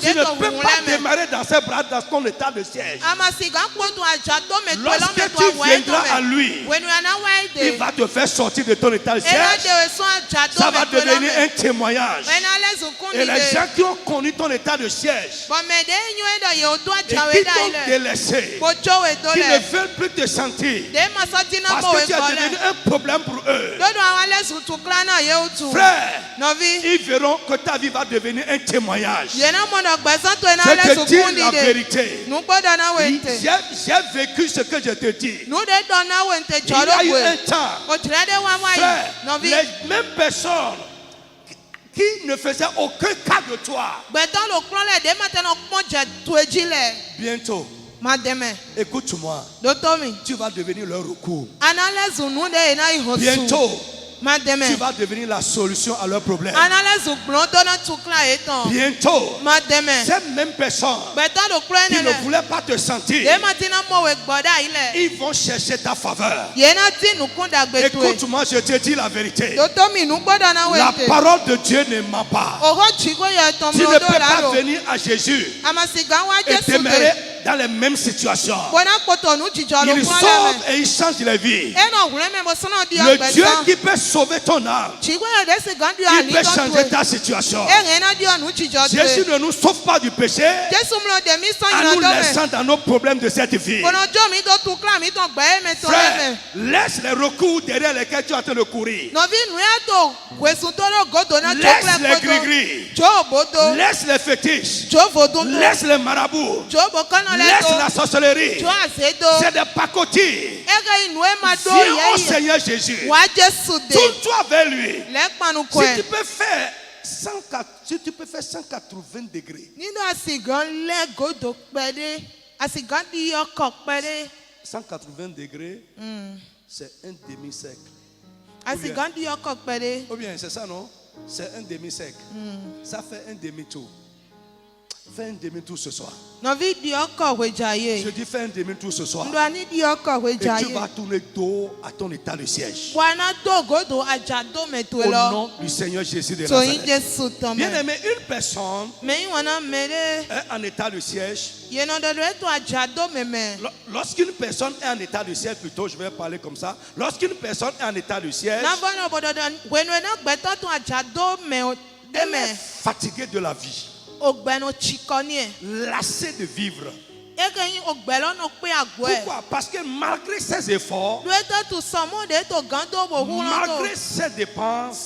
tu ne peux pas démarrer dans ses bras dans ton état de siège. Lorsque tu viendras à lui, il va te faire sortir de ton état de siège. Ça va devenir un témoignage. Et les gens qui ont connu ton état de siège et qui t'ont délaissé, qui ne veulent plus te sentir parce que tu as devenu un problème pour eux. Frère, ils verront que ta vie va devenir un témoignage. Je te dis la vérité. J'ai vécu ce que je te dis. Il y a eu un temps, frère, les mêmes personnes qui ne faisaient aucun cas de toi, bientôt, écoute-moi, tu vas devenir leur recours. Bientôt, tu vas devenir la solution à leurs problèmes. Bientôt, ces mêmes personnes qui ne voulaient pas te sentir, ils vont chercher ta faveur. Écoute-moi, je te dis la vérité. La parole de Dieu ne ment pas. Tu ne peux pas venir à Jésus et demeurer dans les mêmes situations. Il sauve et il change les vies. Le Dieu qui peut sauver ton âme, il peut changer ta situation. Jésus ne nous sauve pas du péché en nous laissant dans nos problèmes de cette vie. Frère, laisse les recours derrière lesquels tu es en train de courir. Laisse les gris-gris. Laisse les fétiches. Laisse les marabouts. Laisse la sorcellerie. C'est des pacotilles. Viens au Seigneur Jésus. Tourne-toi vers lui. Si tu peux faire 180 degrés. 180 degrés, c'est un demi-cercle. Ou bien c'est ça, non? C'est un demi-cercle. Ça fait un demi-tour. Fais un demi-tour ce soir. Je dis fais un demi-tour ce soir. Et tu vas tourner dos à ton état de siège. Au nom du Seigneur Jésus de Nazareth. Bien aimé, une personne est en état de siège. Lorsqu'une personne est en état de siège, plutôt je vais parler comme ça. Lorsqu'une personne est en état de siège, elle est fatiguée de la vie, lassée de vivre. Pourquoi? Parce que malgré ses efforts, malgré ses dépenses,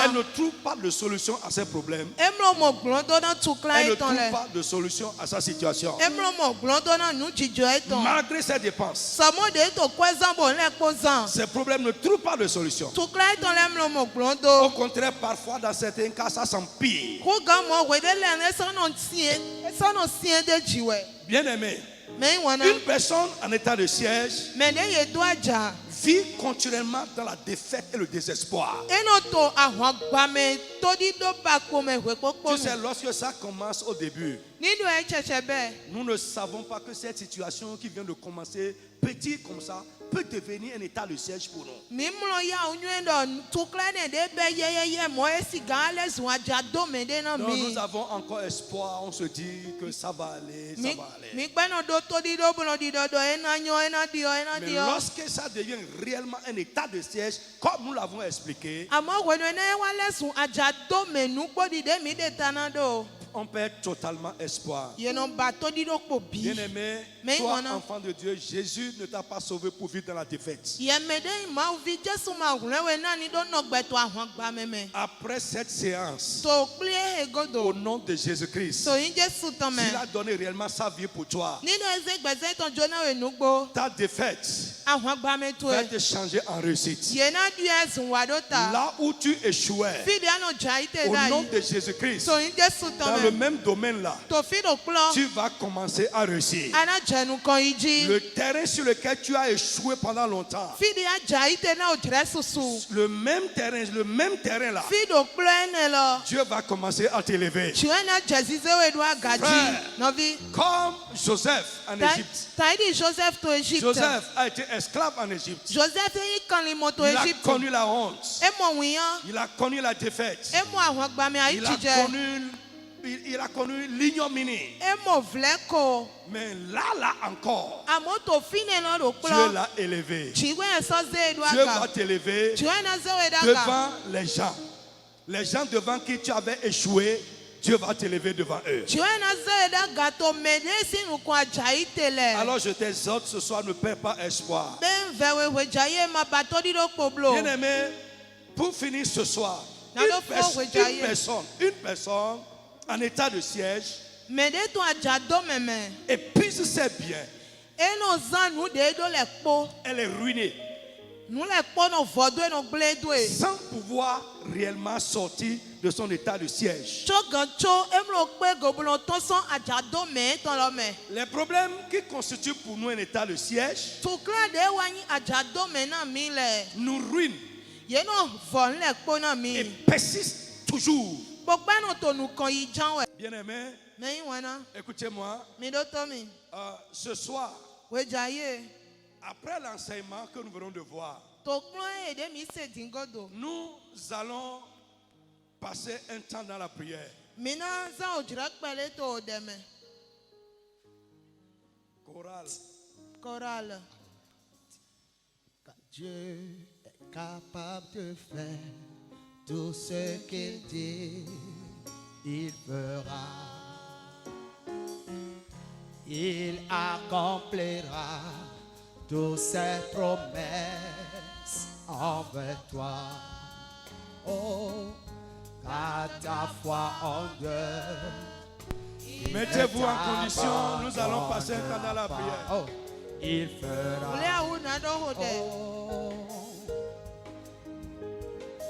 elle ne trouve pas de solution à ses problèmes. Elle ne trouve pas de solution à sa situation. Malgré ses dépenses, ses problèmes ne trouvent pas de solution. Au contraire, parfois dans certains cas, ça s'empire. Bien aimé, une personne en état de siège vit continuellement dans la défaite et le désespoir. Tu sais, lorsque ça commence au début, nous ne savons pas que cette situation qui vient de commencer, petit comme ça, peut devenir un état de siège pour nous. Mais nous avons encore espoir, on se dit que ça va aller, ça va aller. Mais lorsque ça devient réellement un état de siège, comme nous l'avons expliqué, on perd totalement espoir. Bien-aimé, toi, enfant de Dieu, Jésus ne t'a pas sauvé pour vivre dans la défaite. Après cette séance, au nom de Jésus-Christ, s'il a donné réellement sa vie pour toi, ta défaite va te changer en réussite. Là où tu échouais, au nom de Jésus-Christ, dans le même domaine là, tu vas commencer à réussir. Le terrain sur lequel tu as échoué pendant longtemps, le même terrain là, Dieu va commencer à t'élever. Comme Joseph en Égypte. Joseph a été esclave en Égypte. Il a connu la honte. Il a connu la défaite. Il a connu l'ignominie. Mais là encore, Dieu l'a élevé. Dieu va t'élever devant les gens. Les gens devant qui tu avais échoué, Dieu va t'élever devant eux. Alors je t'exhorte ce soir, ne perds pas espoir. Bien aimé, pour finir ce soir, une personne en état de siège épuise ses biens. Elle est ruinée, sans pouvoir réellement sortir de son état de siège. Les problèmes qui constituent pour nous un état de siège nous ruinent Il persiste toujours. Bien-aimé, écoutez-moi. Ce soir, après l'enseignement que nous venons de voir, nous allons passer un temps dans la prière. Chorale. Dieu est capable de faire tout ce qu'il dit, il fera. Il accomplira toutes ses promesses envers toi. Oh, car ta foi en Dieu. Mettez-vous en condition, nous allons passer un temps dans la prière. Oh, il fera.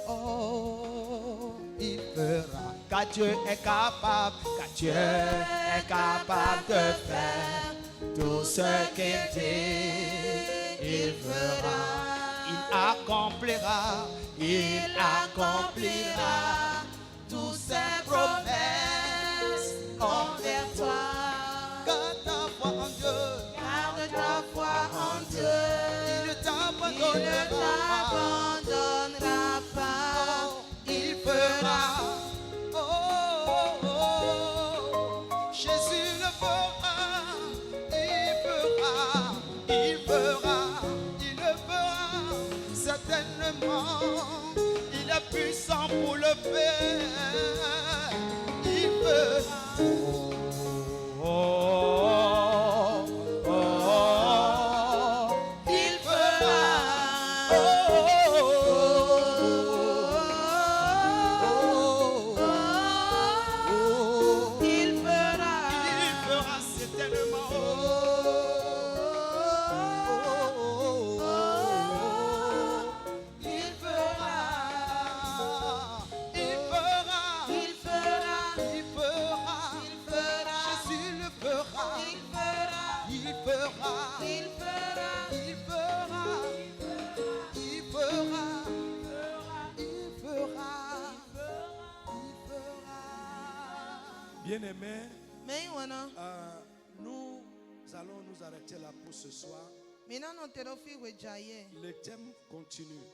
Oh, il fera. Car Dieu est capable, car Dieu est capable de faire tout ce qu'il dit. Il fera, il accomplira toutes ses promesses envers toi. Garde ta foi en Dieu. Garde ta foi en Dieu. Il ne t'abandonnera pas. Il fera. Jésus le fera. Il fera. Il le fera. Certainement. Il est puissant pour le faire. Il fera. Bien-aimés, nous allons nous arrêter là pour ce soir. Le thème continue.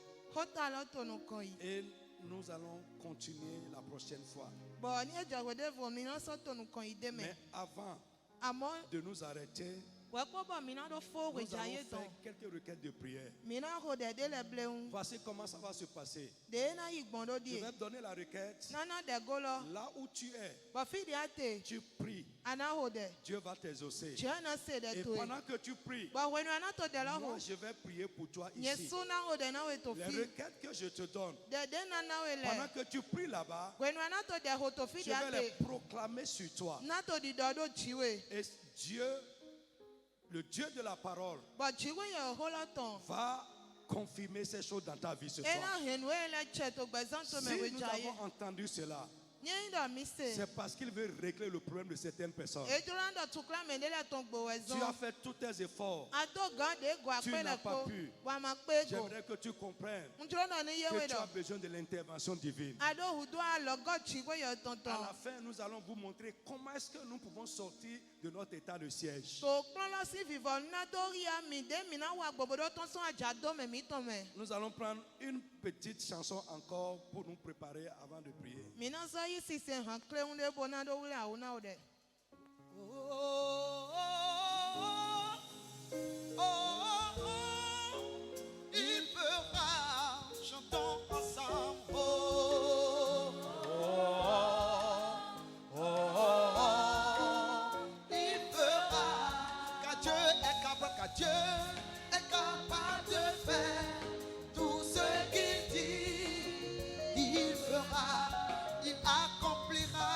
Et nous allons continuer la prochaine fois. Mais avant de nous arrêter, nous allons faire quelques requêtes de prière. Voici comment ça va se passer. Je vais te donner la requête. Là où tu es, tu pries. Dieu va t'exaucer. Et pendant que tu pries, moi je vais prier pour toi ici. Les requêtes que je te donne, pendant que tu pries là-bas, je vais les proclamer sur toi. Et Dieu, le Dieu de la parole, va confirmer ces choses dans ta vie ce soir. Si nous avons entendu cela, c'est parce qu'il veut régler le problème de certaines personnes. Tu as fait tous tes efforts. Tu n'as pas pu. J'aimerais que tu comprennes que tu as besoin de l'intervention divine. À la fin, nous allons vous montrer comment est-ce que nous pouvons sortir de notre état de siège. Nous allons prendre une petite chanson encore pour nous préparer avant de prier. Il fera, chantons ensemble. Il fera, car Dieu est capable de faire tout ce qu'il dit. Il fera, il accomplira.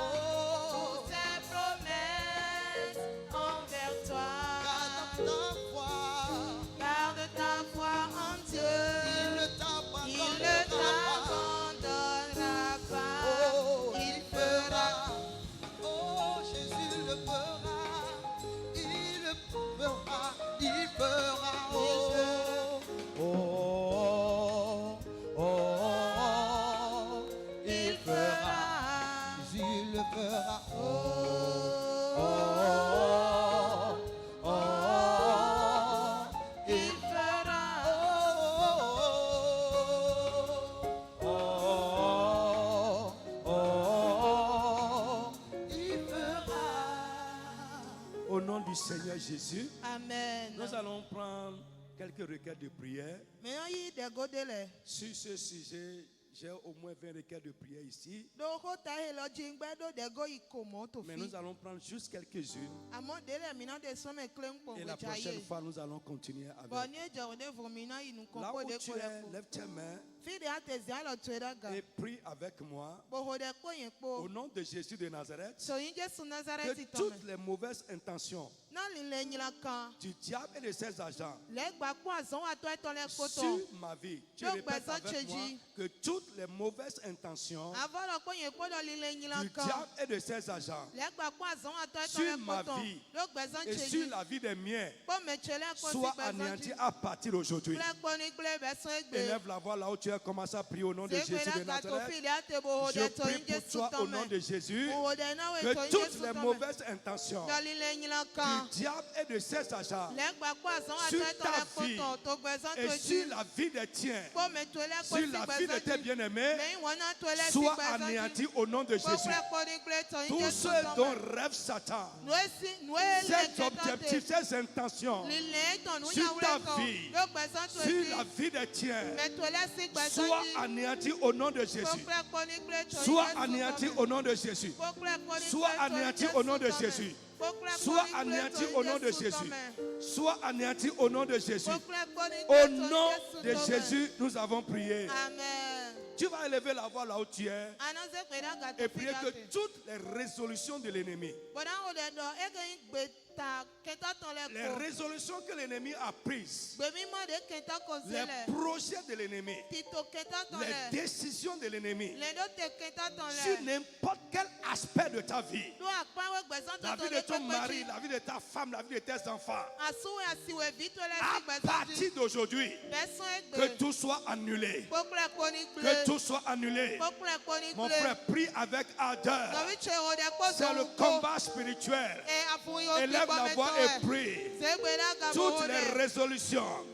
Oh, ses promesses envers toi. Garde ta foi en Dieu. Il ne t'abandonnera pas. Oh, il fera. Oh, Jésus le fera. Il le fera. Il fera. Oh, du Seigneur Jésus. Amen. Nous allons prendre quelques requêtes de prière. Sur ce sujet, j'ai au moins 20 requêtes de prière ici. Mais nous allons prendre juste quelques-unes. Et la prochaine fois, nous allons continuer avec. Là où tu es, lève tes mains et prie avec moi. Au nom de Jésus de Nazareth, que toutes les mauvaises intentions du diable et de ses agents sur ma vie, tu répètes avec moi que toutes les mauvaises intentions du diable et de ses agents sur ma vie et sur la vie des miens soient anéanties à partir d'aujourd'hui. Élève la voix là où tu as commencé à prier au nom de Jésus de Nazareth. Je prie pour toi au nom de Jésus que toutes les mauvaises intentions du diable et de ses agents sur ta vie et sur la vie des tiens, sur la vie de tes bien-aimés, soient anéantis au nom de Jésus. Tous ceux dont rêve Satan, ses objectifs, ses intentions sur ta vie, sur la vie des tiens, soient anéantis au nom de Jésus. Soient anéantis au nom de Jésus. Soient anéantis au nom de Jésus. Sois anéanti au nom de Jésus. Sois anéanti au nom de Jésus. Au nom de Jésus, nous avons prié. Amen. Tu vas élever la voix là où tu es et prier que toutes les résolutions de l'ennemi, les résolutions que l'ennemi a prises, les projets de l'ennemi, les décisions de l'ennemi sur n'importe quel aspect de ta vie, la vie de ton mari, la vie de ta femme, la vie de tes enfants, à partir d'aujourd'hui, que tout soit annulé. Que tout soit annulé. Mon frère, prie avec ardeur. C'est le combat spirituel. Élève la voix et prie. Toutes les résolutions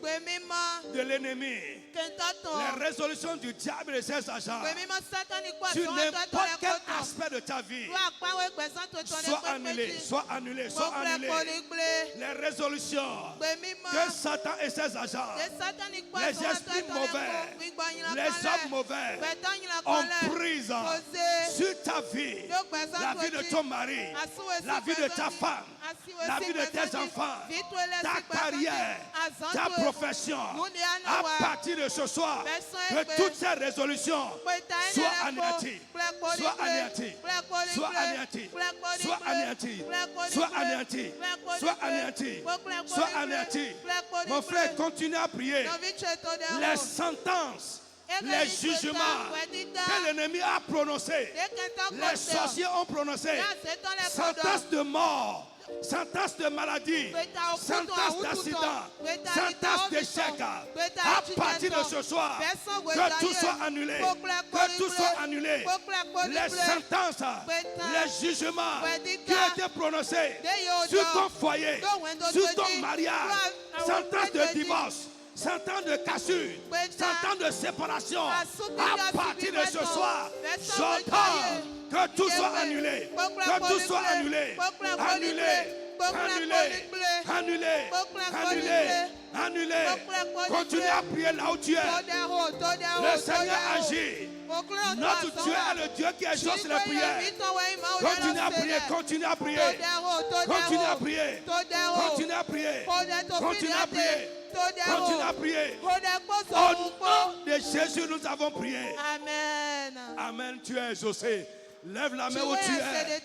de l'ennemi, les résolutions du diable et ses agents sur n'importe quel aspect de ta vie, soit annulé, soit annulé, soit annulé. Les résolutions que Satan et ses agents, les esprits mauvais, les hommes mauvais ont prise sur ta vie, la vie de ton mari, la vie de ta femme, la vie de tes enfants, ta carrière, ta profession. À partir de ce soir, que toutes ces résolutions soient anéanties, soient anéanties, soient anéanties, soient anéanties, soient anéanties, soient anéanties, soient anéanties. Mon frère, continue à prier. Les sentences, les jugements que l'ennemi a prononcés, les sorciers ont prononcé, sentence de mort, sentence de maladie, sentence d'accident, sentence d'échec, à partir de ce soir, que tout soit annulé, que tout soit annulé. Les sentences, les jugements qui ont été prononcés sur ton foyer, sur ton mariage, sentence de divorce, sentence de cassure, sentence de séparation, à partir de ce soir, j'ordonne que tout soit annulé, que tout soit annulé, annulé, annulé, annulé, annulé, annulé. Continue à prier là où tu es. Le Seigneur agit. Notre Dieu est le Dieu qui exauce les prières. Continue à prier, continue à prier, continue à prier, continue à prier, continue à prier. Continue à prier. Au nom de Jésus, nous avons prié. Amen. Amen. Tu es exaucé. Lève la main où tu es.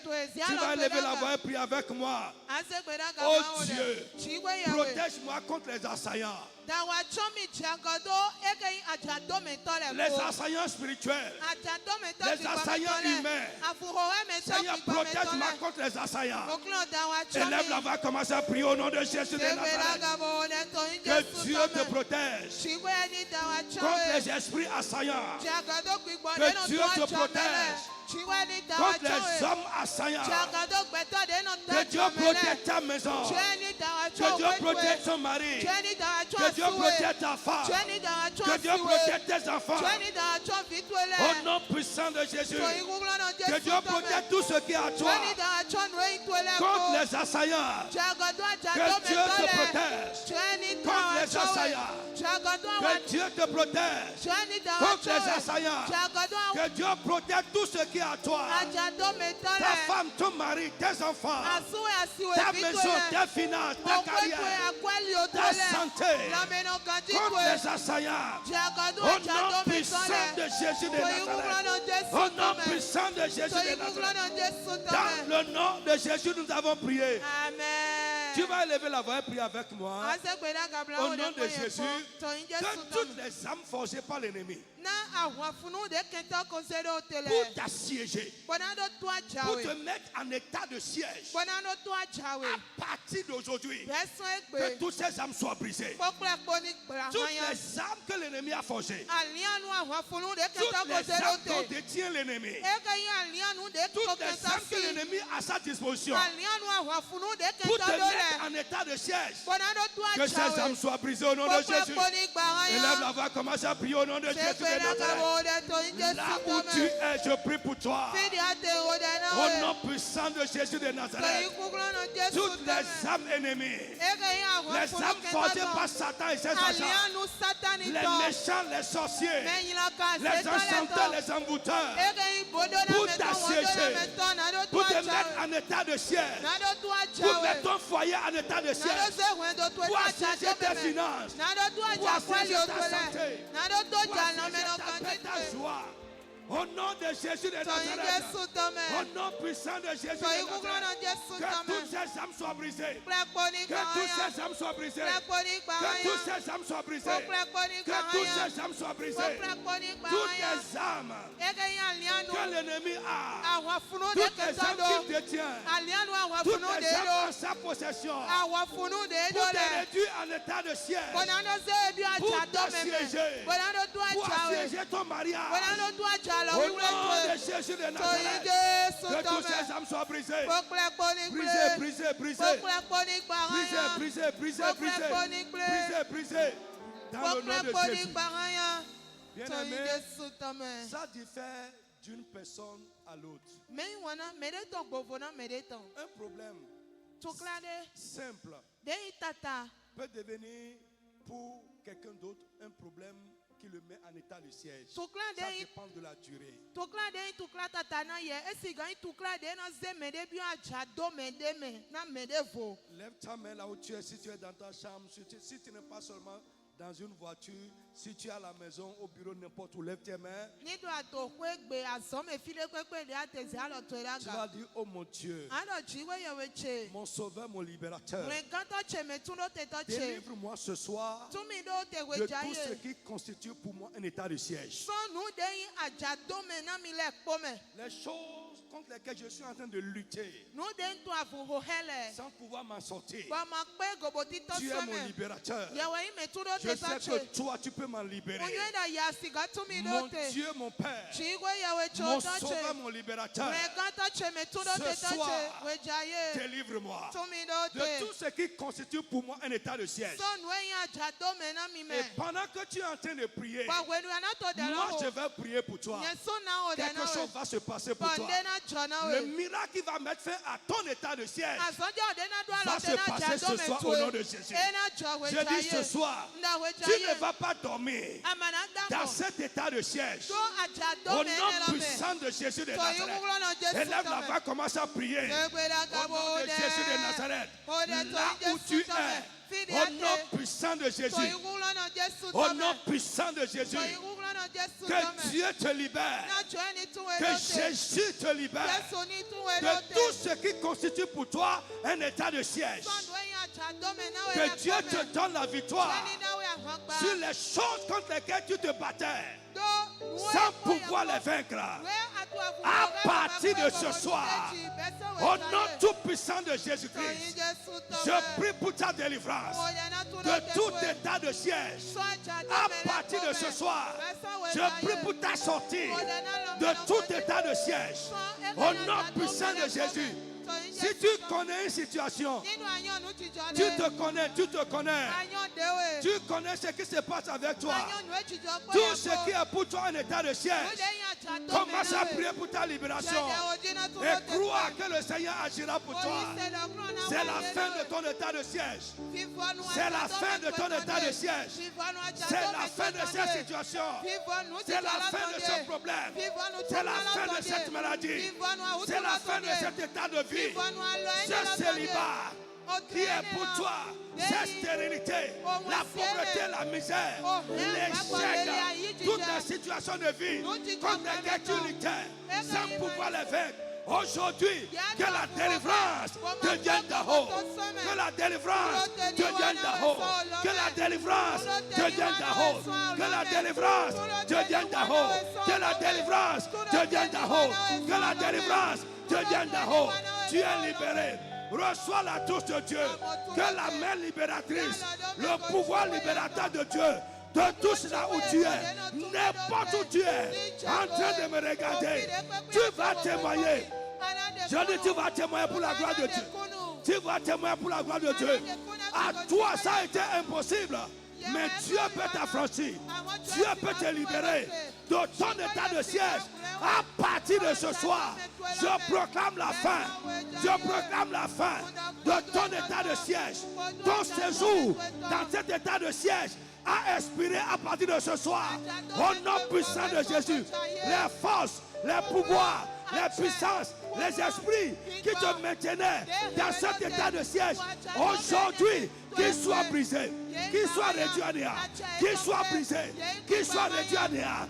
Tu vas lever la voix et prier avec moi. Oh Dieu, protège-moi contre les assaillants. Les assaillants spirituels, les assaillants humains. Seigneur, protège-moi contre les assaillants. Élève la voix, commence à prier au nom de Jésus de Nazareth. Que Dieu te protège contre les esprits assaillants. Que Dieu te protège contre les hommes assaillants. Que Dieu protège ta maison. Que Dieu protège ton mari. Que Dieu protège ta femme. Que Dieu protège tes enfants. Au nom puissant de Jésus. Que Dieu protège tout ce qui est à toi. Contre les assaillants. Que Dieu te protège. Contre les assaillants. Que Dieu te protège. Contre les assaillants. Que Dieu protège tout ce qui est à toi. Ta femme, ton mari, tes enfants. Ta maison, tes finances, ta carrière, ta santé. Contre les assaillants. Au nom puissant de Jésus de Nazareth. Au nom puissant de Jésus de Nazareth. Dans le nom de Jésus, nous avons prié. Amen. Tu vas élever la voix et prier avec moi. Au nom de Jésus, que toutes les âmes forgées par l'ennemi pour t'assiéger, pour te mettre en état de siège, à partir d'aujourd'hui, que toutes ces âmes soient brisées. Toutes les âmes que l'ennemi a forgées, toutes les âmes dont détient l'ennemi, toutes les âmes que l'ennemi a à sa disposition, pour te mettre en état de siège, que ces âmes soient brisées au nom de Jésus. Élève la voix, commence à prier au nom de Jésus de Nazareth. Là où tu es, je prie pour toi. Au nom puissant de Jésus de Nazareth. Toutes les âmes ennemies, les âmes forgées par Satan et ses agents, les méchants, les sorciers, les enchanteurs, les envoûteurs, pour t'assiéger, pour te mettre en état de siège, pour mettre ton foyer en état de siège, pour assiéger tes finances, pour assiéger ta santé, pour assiéger ta joie. Au nom de Jésus de Nazareth, au nom puissant de Jésus de Nazareth, que toutes ces âmes soient brisées, que toutes ces âmes soient brisées, que toutes ces âmes soient brisées, que toutes ces âmes soient brisées, toutes les âmes que l'ennemi a, toutes les âmes qu'il détient, toutes les âmes en sa possession, pour te réduire en état de siège, pour t'assiéger, pour assiéger ton mariage. Au nom de Jésus de Nazareth, que toutes ces âmes soient brisées. Brisées, brisées, brisées. Brisées, brisées, brisées, brisées, brisées. Dans le nom de Jésus. Bien-aimé, ça diffère d'une personne à l'autre. Un problème simple peut devenir pour quelqu'un d'autre un problème qui le met en état de siège. Ça dépend de la durée. Lève ta main là où tu es, si tu es dans ta chambre, si tu n'es pas seulement dans une voiture, si tu es à la maison, au bureau, n'importe où, lève tes mains. Tu vas dire, oh mon Dieu, mon sauveur, mon libérateur, délivre-moi ce soir de tout ce qui constitue pour moi un état de siège. Les choses contre lesquelles je suis en train de lutter, sans pouvoir m'en sortir, tu es mon libérateur. Je sais que toi, tu peux m'en libérer. Mon Dieu, mon Père, mon sauveur, mon libérateur, ce soir, délivre-moi de tout ce qui constitue pour moi un état de siège. Et pendant que tu es en train de prier, moi je vais prier pour toi. Quelque chose va se passer pour toi. Le miracle qui va mettre fin à ton état de siège va se passer ce soir au nom de Jésus. Je dis ce soir, tu ne vas pas dormir dans cet état de siège. Au nom puissant de Jésus de Nazareth. Élève la voix, commence à prier. Au nom de Jésus de Nazareth. Là où tu es, au nom puissant de Jésus. Au nom puissant de Jésus. Que Dieu te libère. Que Jésus te libère de tout ce qui constitue pour toi un état de siège. Que Dieu te donne la victoire sur les choses contre lesquelles tu te battais sans pouvoir les vaincre. à partir de ce soir, au nom tout puissant de Jésus-Christ, je prie pour ta délivrance de tout état de siège. À partir de ce soir, je prie pour ta sortie de tout état de siège. Au nom puissant de Jésus. Si tu connais une situation, tu te connais, tu connais ce qui se passe avec toi, tout ce qui est pour toi un état de siège, commence à prier pour ta libération et crois que le Seigneur agira pour toi. C'est la fin de ton état de siège. C'est la fin de ton état de siège. C'est la fin de cette situation. C'est la fin de ce problème. C'est la fin de cette maladie. C'est la fin de cet état de vie. Ce célibat qui est pour toi, cette stérilité, la pauvreté, la misère, l'échec, toutes les situations de vie, comme des guettulités, sans pouvoir les vaincre. Aujourd'hui, que la délivrance devienne d'en haut. Que la délivrance devienne d'en haut. Que la délivrance devienne d'en haut. Que la délivrance devienne d'en haut. Que la délivrance devienne d'en haut. Que la délivrance devienne d'en haut. Tu es libéré. Reçois la touche de Dieu. Que la main libératrice, le pouvoir libérateur de Dieu te touche là où tu es. N'importe où tu es en train de me regarder. Tu vas témoigner. Je dis tu vas témoigner pour la gloire de Dieu. Tu vas témoigner pour la gloire de Dieu. À toi ça a été impossible. Mais Dieu peut t'affranchir. Dieu peut te libérer de ton état de siège. À partir de ce soir, je proclame la fin. Je proclame la fin de ton état de siège. Ton séjour dans cet état de siège a expiré à partir de ce soir. Au nom puissant de Jésus, les forces, les pouvoirs, les puissances, les esprits qui te maintenaient dans cet état de siège, aujourd'hui, qu'ils soient brisés, qu'ils soient réduits à néant, qu'ils soient brisés, qu'ils soient réduits à néant.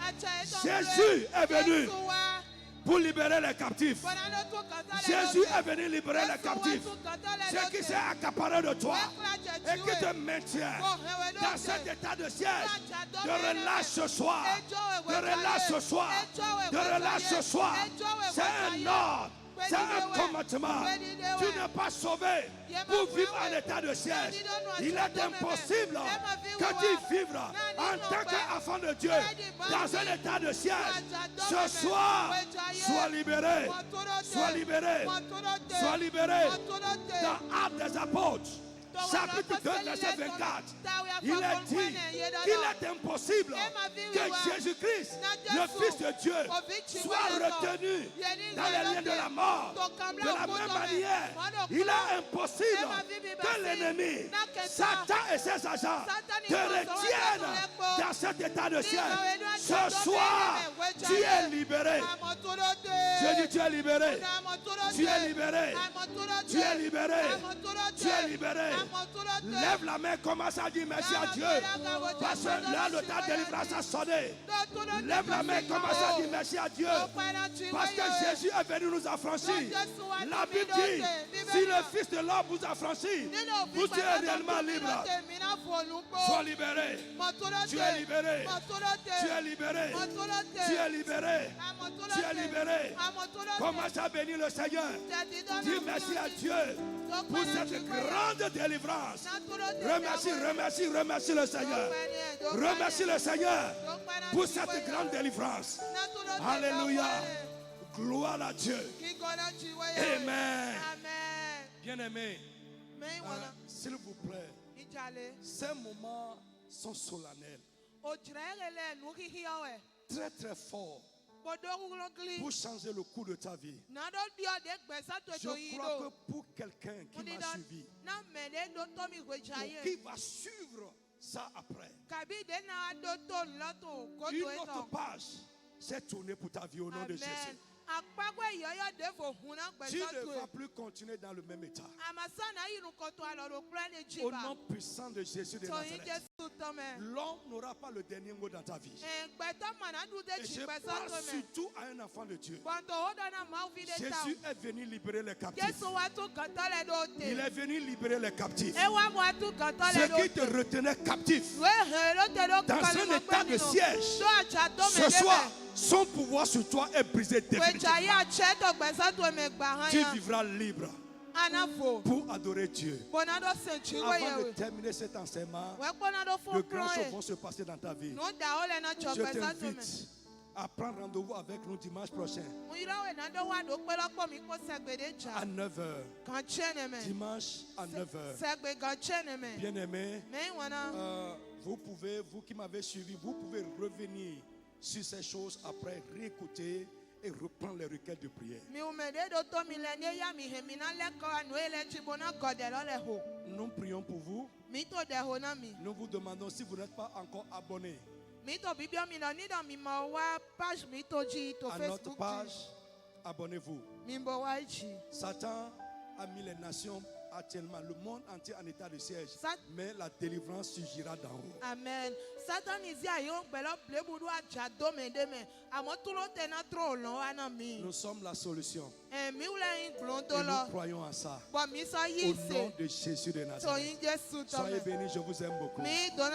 Jésus est venu pour libérer les captifs. Jésus est venu libérer les captifs. Ce qui s'est accaparé de toi et qui te maintient dans cet état de siège, de relâche ce soir, de relâche ce soir, de relâche ce soir. C'est un ordre. C'est un commandement. Tu n'es pas sauvé pour vivre en état de siège. Il est impossible que tu vives en tant qu'enfant de Dieu dans un état de siège. Ce soir, sois libéré. Sois libéré. Sois libéré. Dans Actes des Apôtres, chapitre 2, verset 24, il est dit qu'il est impossible que Jésus-Christ, le Fils de Dieu, soit retenu dans les liens de la mort. De la même manière, il est impossible que l'ennemi, Satan et ses agents, te retiennent dans cet état de siège. Ce soir, tu es libéré. Je dis tu es libéré. Tu es libéré. Tu es libéré. Tu es libéré. Lève la main, commence à dire merci à Dieu. Parce que là, le temps de délivrance a sonné. Lève la main, commence à dire merci à Dieu. Parce que Jésus est venu nous affranchir. La Bible dit, si le Fils de l'homme vous affranchit, vous serez réellement libre. Sois libéré. Tu es libéré. Tu es libéré. Tu es libéré. Tu es libéré. Commence à bénir le Seigneur. Dis merci à Dieu pour cette grande délivrance. Remercie le Seigneur. Remercie le Seigneur pour cette grande délivrance. Alléluia. Gloire à Dieu. Amen. Bien-aimés, s'il vous plaît, ces moments sont solennels. Très très forts. Pour changer le cours de ta vie. Je crois que pour quelqu'un qui m'a suivi, qui va suivre ça après, une autre page s'est tournée pour ta vie au nom de Jésus. Tu ne vas plus continuer dans le même état. Au nom puissant de Jésus de Nazareth, l'homme n'aura pas le dernier mot dans ta vie. Et je parle surtout à un enfant de Dieu. Jésus est venu libérer les captifs. Il est venu libérer les captifs. Ceux qui te retenaient captif dans un état de siège, ce soir, Son pouvoir sur toi est brisé définitivement. Tu vivras libre pour adorer Dieu. Avant de terminer cet enseignement, de grandes choses vont se passer dans ta vie. Je t'invite à prendre rendez-vous avec nous dimanche prochain à 9h. Dimanche à 9h. Bien-aimés, vous qui m'avez suivi, vous pouvez revenir sur ces choses après, réécouter et reprendre les requêtes de prière. Nous prions pour vous. Nous vous demandons, si vous n'êtes pas encore abonné à notre page, abonnez-vous. Satan a mis les nations actuellement, le monde entier en état de siège, mais la délivrance surgira d'en haut. Amen. Nous sommes la solution. Et nous croyons en ça. Au nom de Jésus de Nazareth. Soyez bénis, je vous aime beaucoup. Ciao.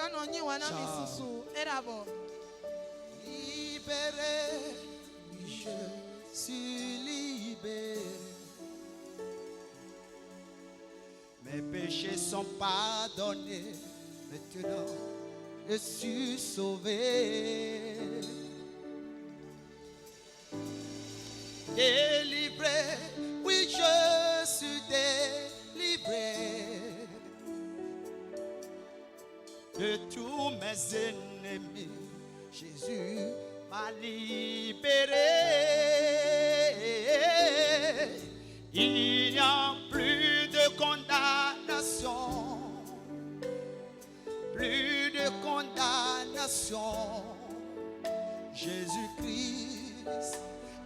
Libéré, je suis libéré. Mes péchés sont pardonnés, maintenant je suis sauvé. Délivré, oui je suis délivré de tous mes ennemis. Jésus m'a libéré. Il n'y a plus de condamnation, plus de condamnation. Jésus-Christ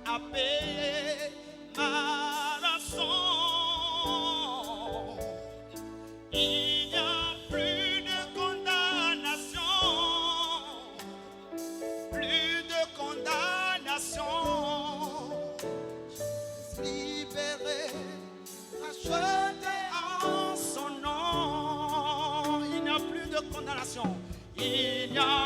a payé ma rançon. Il n'y a plus de condamnation, plus de condamnation. Libéré, racheté en son nom. Il n'y a plus de condamnation. Il n'y a